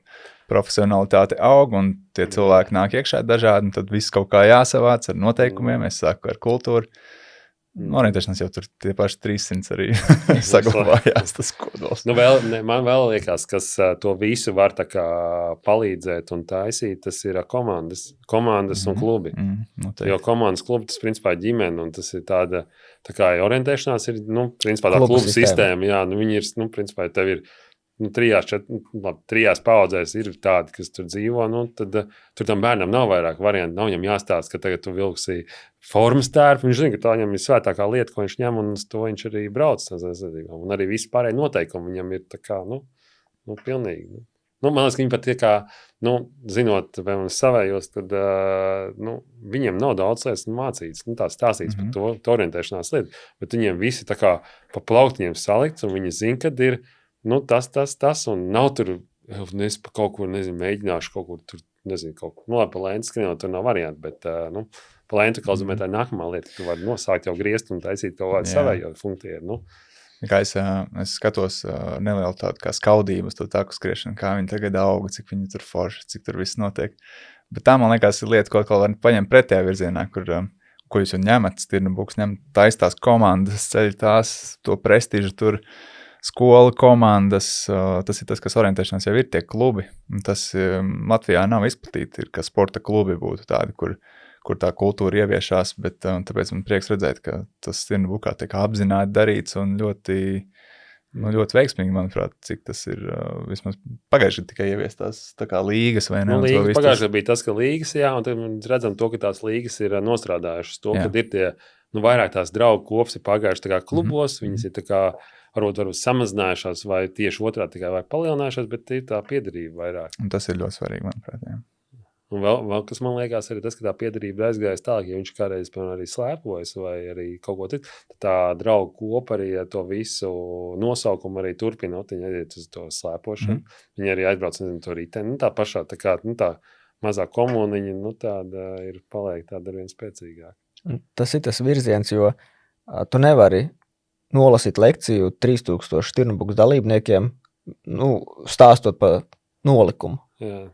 profesionalitāte aug, un tie cilvēki nāk iekšā dažādi, un tad viss kaut kā jāsavāc ar noteikumiem, es saku ar kultūru. Orientēšanās jau tur tie paši 300 arī saglabājās tas kodols. Man vēl liekas, kas to visu var tā kā palīdzēt un taisīt, tas ir komandas un klubi. Jo komandas klubi, tas principā ir ģimene, un tas ir tā kā orientēšanās ir, principā tā klubu sistēma, jā, viņi ir, principā tev ir, trijās paudzēs ir tādi, kas tur dzīvo, tad tur tam bērnam nav vairāk variantu, nav viņam jāstāst, ka tagad tu vilksi formas tērpu, viņš zina, ka tā viņam ir svētākā lieta, ko viņš ņem, un uz to viņš arī brauc. Un arī visi pārējie noteikumi viņam ir tā kā, pilnīgi. Man liekas, ka viņi pat tie kā, zinot, vai man savējos, tad viņiem nav daudz lietas mācīts, tā stāstīts par to orientēšanās lietu, bet viņiem visi tā kā pa plauktiņiem salikts, un viņi zina, kad ir tas, un nav tur, es pa kaut kur, mēģināšu kaut kur tur, kaut kur, labi, pa lēntu skrienot, tur nav varianti, bet, pa lēntu, kā uzdomē, tā nākamā lieta, tu vari nosākt jau griezt un taisīt kaut kādu savējo funkciju, Kā es skatos nelielu tādu kā skaudību uz to taku skriešanu, kā viņi tagad auga, cik viņi tur forši, cik tur viss notiek. Bet tā, man liekas, ir lieta, ko atkal var paņemt pretējā virzienā, ko jūs jau ņemat, Stirnaburks ņem taistās komandas, ceļ tās, to prestižu tur, skola komandas, tas ir tas, kas orientēšanās jau ir tie klubi. Tas Latvijā nav izplatīti, ka sporta klubi būtu tādi, kur tā kultūra ieviešās, bet tāpēc man prieks redzēt, ka tas Stirnaburkā tiek apzināti darīts un ļoti veiksmīgi, manuprāt, cik tas ir vismaz pagājuši tikai ieviestās tā kā līgas vai ne? Pagājuši bija tas, ka līgas, jā, un tad mēs redzam to, ka tās līgas ir nostrādājušas to, kad ir tie, vairāk tās draugu kops ir pagājuši tā kā klubos, viņas ir tā kā varbūt samazinājušās vai tieši otrādi tikai vai palielinājušās, bet ir tā piederība vairāk. Un tas ir ļoti svarīgi, manuprāt, jā. Un vēl kas man liekas, arī tas, ka tā piederība aizgājas tālāk, ja viņš kādreiz, piemēram, arī slēpojas vai arī kaut ko citu, tad tā draugu kopa arī to visu nosaukumu arī turpina, viņi aiziet uz to slēpošanu. Viņi arī aizbrauc, to riteni, tā pašā, tā kā, tā mazā komuniņa, tāda ir paliek tāda arvien spēcīgāk. Tas ir tas virziens, jo tu nevari nolasīt lekciju 3000 Stirnaburkas dalībniekiem, stāstot par nolikumu. Jā.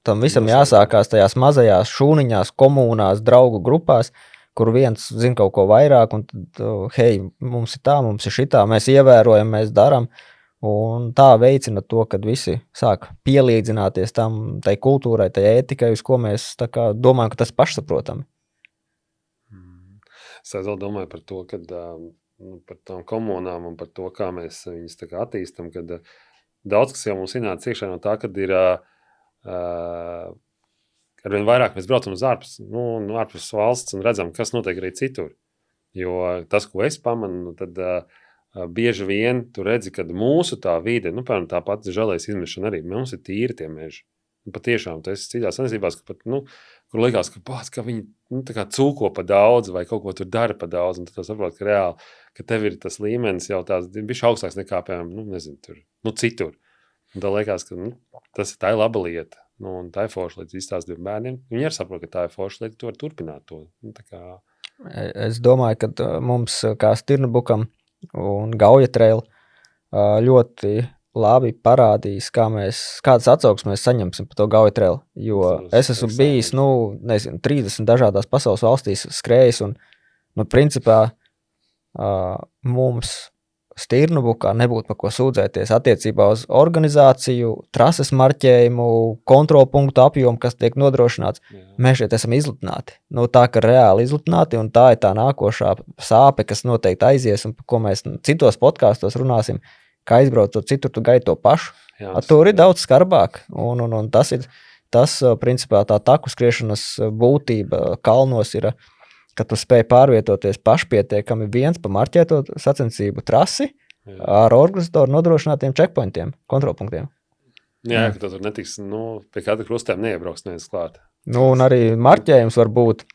Tam visam jāsākās tajās mazajās šūniņās, komunās, draugu grupās, kur viens zina kaut ko vairāk, un tad, hei, mums ir tā, mums ir šitā, mēs ievērojam, mēs daram, un tā veicina to, kad visi sāk pielīdzināties tai kultūrai, tai ētikai, uz ko mēs tā kā domājam, ka tas pašsaprotami. Es vēl domāju par to, ka par tām komunām un par to, kā mēs viņus tā kā attīstam, kad daudz kas jau mums ienāca iekšā no tā, kad ir arvien vairāk mēs braucam uz ārpus valsts un redzam, kas notiek arī citur. Jo tas, ko es pamanu, tad bieži vien tu redzi, kad mūsu tā vide, piemēram, tā pati žēlējas izmešana arī, mums ir tīri tie meži. Patiešām, tas ir citās saistībās, ka pat, kur likās, ka viņi tā kā cūko pa daudz vai kaut ko tur dara pa daudz, un tad tu saproti, ka reāli, ka tev ir tas līmenis jau tās bišķi augstāks nekā, piemēram, nezinu, tur, citur. Un tā liekas, ka tā ir laba lieta. Un tā ir forša lieta izstāstīt bērniem. Viņi arī saprot, ka tā ir forša lieta, tu vari turpināt to. Es domāju, ka mums kā Stirnabukam un Gauja Trail ļoti labi parādīs, kādas atsauksmes mēs saņemsim par to Gauja Trail. Jo es esmu bijis, 30 dažādās pasaules valstīs skrējis un, principā, mums Stirnabukā nebūtu par ko sūdzēties attiecībā uz organizāciju, trases marķējumu, kontrolpunktu apjomu, kas tiek nodrošināts. Mēs šeit esam izlutināti. Tā, ka reāli izlutināti, un tā ir tā nākošā sāpe, kas noteikti aizies, un par ko mēs citos podkāstos runāsim, kā aizbraucot citur, tu gaidi to pašu. Tur ir daudz skarbāk, un tas principā tā taku skriešanas būtība kalnos ir, ka tu spēj pārvietoties pašpietiekami viens pa marķēto sacensību trasi ar organizatoru nodrošinātiem checkpointiem, kontrolpunktiem. Jā, ka tu tur netiks, pie kāda krustēm neiebrauks neviens klāt. Un arī marķējums var būt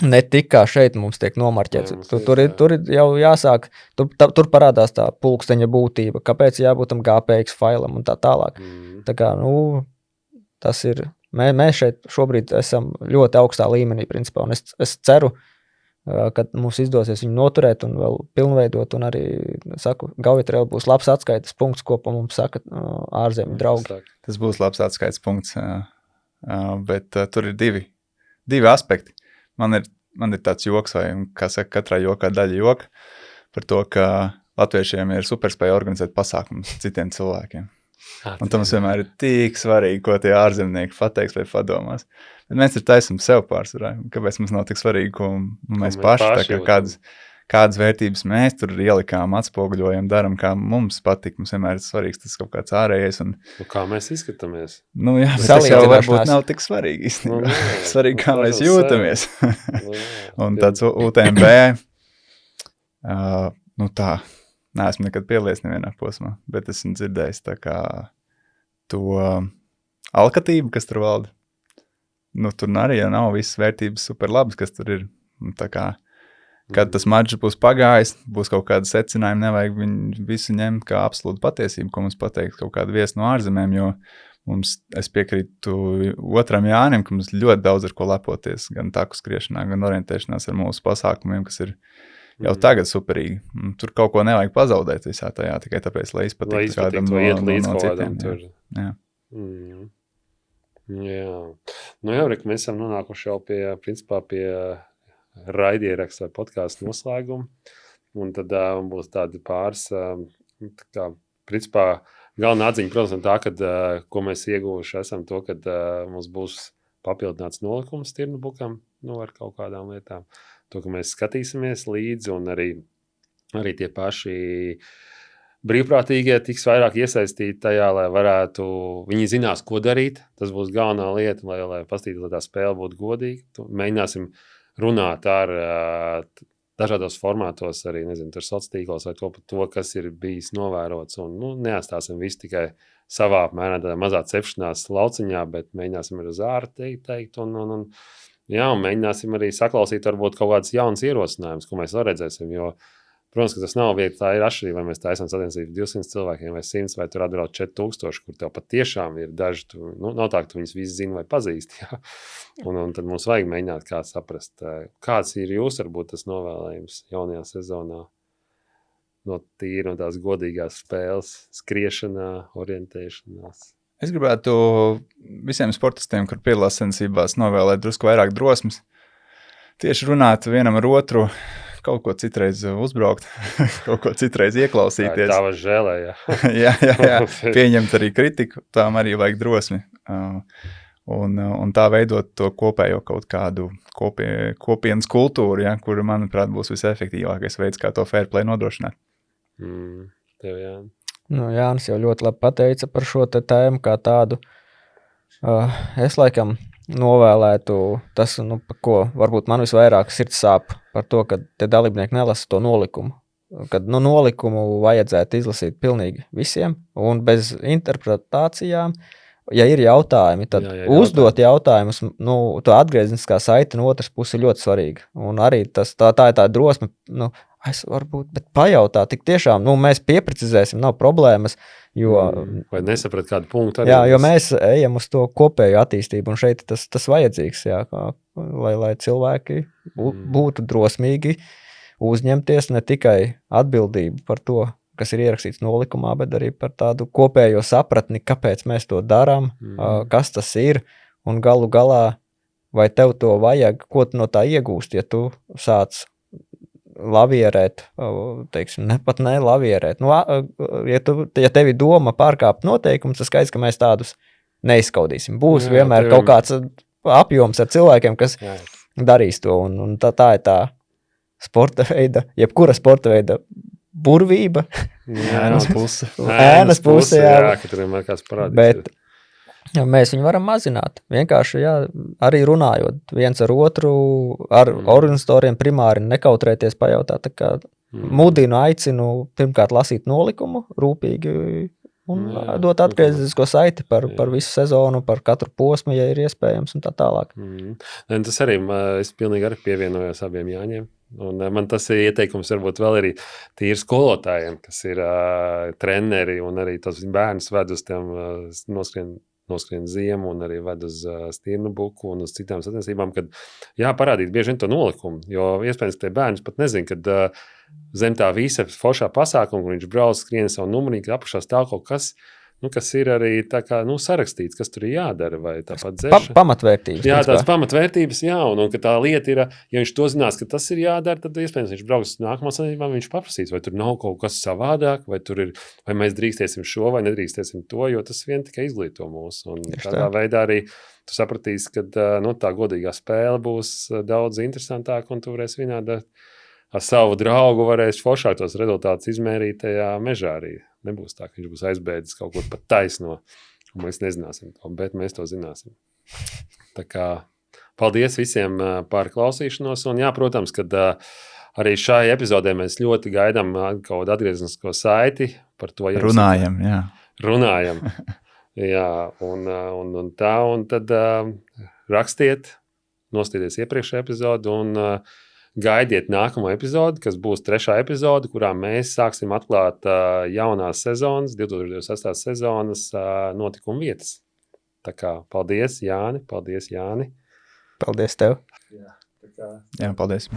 ne tik kā šeit mums tiek nomarķēts. Tur ir jau jāsāk, tur parādās tā pulksteņa būtība, kāpēc jābūt tam GPX failam un tā tālāk. Tā kā, tas ir... Mēs šeit šobrīd esam ļoti augstā līmenī, principā, un es ceru, ka mums izdosies viņu noturēt un vēl pilnveidot, un arī, Gauja Trail būs labs atskaites punkts, ko pa mums saka ārzemju draugi. Tas būs labs atskaites punkts, bet tur ir divi aspekti. Man ir tāds joks, vai, kā saka, katrā jokā daļa joka, par to, ka latviešiem ir superspēja organizēt pasākumus citiem cilvēkiem. Un tam vienmēr ir tik svarīgi, ko tie ārzemnieki pateiks vai padomās. Bet mēs taisam sev pārsvarā. Kāpēc mums nav tik svarīgi, ko mēs paši, tā kā kādas vērtības mēs tur ielikām, atspoguļojam, daram, kā mums patīk. Mums vienmēr ir svarīgs tas kaut kāds ārējais. Kā mēs izskatāmies? Jā, tas jau varbūt nav tik svarīgi īstenībā. Svarīgi, kā mēs jūtamies. Un tāds UTMB, tā... Neesmu nekad pielies nevienā posmā, bet esmu dzirdējis tā kā to alkatību, kas tur valda. Tur arī jau nav visas vērtības super labas, kas tur ir. Tā kā, kad tas mačs būs pagājis, būs kaut kāda secinājuma, nevajag viņu visu ņemt kā absolūtu patiesību, ko mums pateiks kaut kāda viesa no ārzemēm, jo es piekrītu otram Jānim, ka mums ļoti daudz ar ko lepoties, gan taku skriešanā, gan orientēšanās ar mūsu pasākumiem, kas ir jau tagad superīgi. Tur kaut ko nevajag pazaudēt visā tajā, tikai tāpēc, lai izpatiktu kādam no citiem. Jā. Jā, mēs esam nonākuši jau pie raidieraksta vai podcastu noslēguma. Un tad būs tādi pāris, principā, galvenā atziņa, protams, tā, kad, ko mēs ieguvuši esam to, kad mums būs papildināts nolikums Stirnabukam, ar kaut kādām lietām. To, ka mēs skatīsimies līdzi, un arī tie paši brīvprātīgie tiks vairāk iesaistīti tajā, lai varētu, viņi zinās, ko darīt. Tas būs galvenā lieta, lai pastītu, lai tā spēle būtu godīga. Mēģināsim runāt ar dažādos formātos, arī, tur sociālos tīklos vai to, kas ir bijis novērots. Un neatstāsim visu tikai savā apmērā tādā mazā cepšanās lauciņā, bet mēģināsim arī uz āru teikt un mēģināsim arī saklausīt varbūt kaut kādas jaunas ierosinājumus, ko mēs vēl redzēsim, jo, protams, ka tas nav viegli, tā ir atšķirība, vai mēs taisām sacensības 200 cilvēkiem vai 100, vai tur atbrauc 4000, kur tev patiešām ir daži, nav tā, ka tu viņus visi zini vai pazīst, jā. Un tad mums vajag mēģināt kā saprast, kāds ir jūs, varbūt tas novēlējums jaunajā sezonā, no tās godīgās spēles, skriešanā, orientēšanās. Es gribētu visiem sportistiem, kur piedalās sacensībās, novēlēt drusku vairāk drosmes. Tieši runāt vienam ar otru, kaut ko citreiz uzbraukt, kaut ko citreiz ieklausīties. Tā var žēlē, jā. jā. Pieņemt arī kritiku, tām arī vajag drosmi. un tā veidot to kopējo kaut kādu kopienas kultūru, ja, kur, manuprāt, būs visefektīvākais veids, kā to fair play nodrošināt. Tev, jā. Nu, Jānis jau ļoti labi pateica par šo tēmu kā tādu. Es laikam novēlētu tas, par ko varbūt man visvairāk sirds sāp par to, ka te dalībnieki nelasa to nolikumu. Kad nolikumu vajadzētu izlasīt pilnīgi visiem un bez interpretācijām. Ja ir jautājumi, tad uzdot jautājumus, to atgriezniskā saite no otras puses ir ļoti svarīga. Un arī tā ir tā drosme, es varbūt, bet pajautā, tik tiešām, mēs pieprecizēsim, nav problēmas, jo... Vai nesaprat kādu punktu arī? Jā, jo mēs ejam uz to kopēju attīstību, un šeit tas vajadzīgs, jā, lai cilvēki būtu drosmīgi uzņemties ne tikai atbildību par to, kas ir ierakstīts nolikumā, bet arī par tādu kopējo sapratni, kāpēc mēs to darām, kas tas ir, un galu galā, vai tev to vajag, ko tu no tā iegūst, ja tu sāc lavierēt, teiksim, pat ne lavierēt. Ja tevi doma pārkāpt noteikumus, tas skaidrs, ka mēs tādus neizskaudīsim. Būs vienmēr kaut kāds apjoms ar cilvēkiem, kas darīs to, un tā ir tā sporta veida, jebkura sporta veida burvība. Ēnas puse. Ēnas puse, jā. Ka tur vienmēr kāds parādīs. Bet mēs viņu varam mazināt. Vienkārši, arī runājot viens ar otru, ar organizatoriem primāri nekautrēties pajautāt. Tā kā mudinu, aicinu pirmkārt lasīt nolikumu rūpīgi un dot atgriezisko saiti par visu sezonu, par katru posmu, ja ir iespējams un tā tālāk. Tas arī, es pilnīgi arī pievienojos abiem Jāņiem. Un man tas ir ieteikums varbūt vēl arī tīri skolotājiem, kas ir treneri un arī tos bērnus ved uz tiem noskrien ziemu un arī ved uz stirnu buku un uz citām sacensībām, kad parādīt bieži vien to nolikumu, jo iespējams tie bērni pat nezin, kad zem tā visa foršā pasākuma, kur viņš brauc, skrien savu numurīti, apakšā stāv kaut kas, kas ir arī tā kā, sarakstīts, kas tur ir jādara, vai tāpat dzeršana. Pamatvērtības. Jā, tās pamatvērtības, un ka tā lieta ir, ja viņš to zinās, ka tas ir jādara, tad iespējams viņš brauks uz nākamā sanībā, viņš paprasīs, vai tur nav kaut kas savādāk, vai tur ir, vai mēs drīkstiesim šo, vai nedrīkstiesim to, jo tas vien tikai izglīto mūs. Un tādā veidā arī tu sapratīsi, ka tā godīgā spēle būs daudz interesantāka, un tu varēsi vināt ar savu draugu, varēsi foršāk tos rezultātus izmērīt tajā mežā arī. Nebūs tā, ka viņš būs aizbēdzis kaut kur pat taisno, un mēs nezināsim to, bet mēs to zināsim. Tā kā paldies visiem par klausīšanos, un protams, kad arī šai epizodē mēs ļoti gaidām kaut kādu atgrieznisko saiti par to. Runājam, jā. Runājam, jā, un tā, un tad rakstiet, nostieties iepriekšējā epizodu, un gaidiet nākamo epizodi, kas būs 3. epizode, kurā mēs sāksim atklāt jaunās sezonas, 2028. sezonas notikumu vietas. Tā kā paldies, Jāni. Paldies tev. Jā, paldies.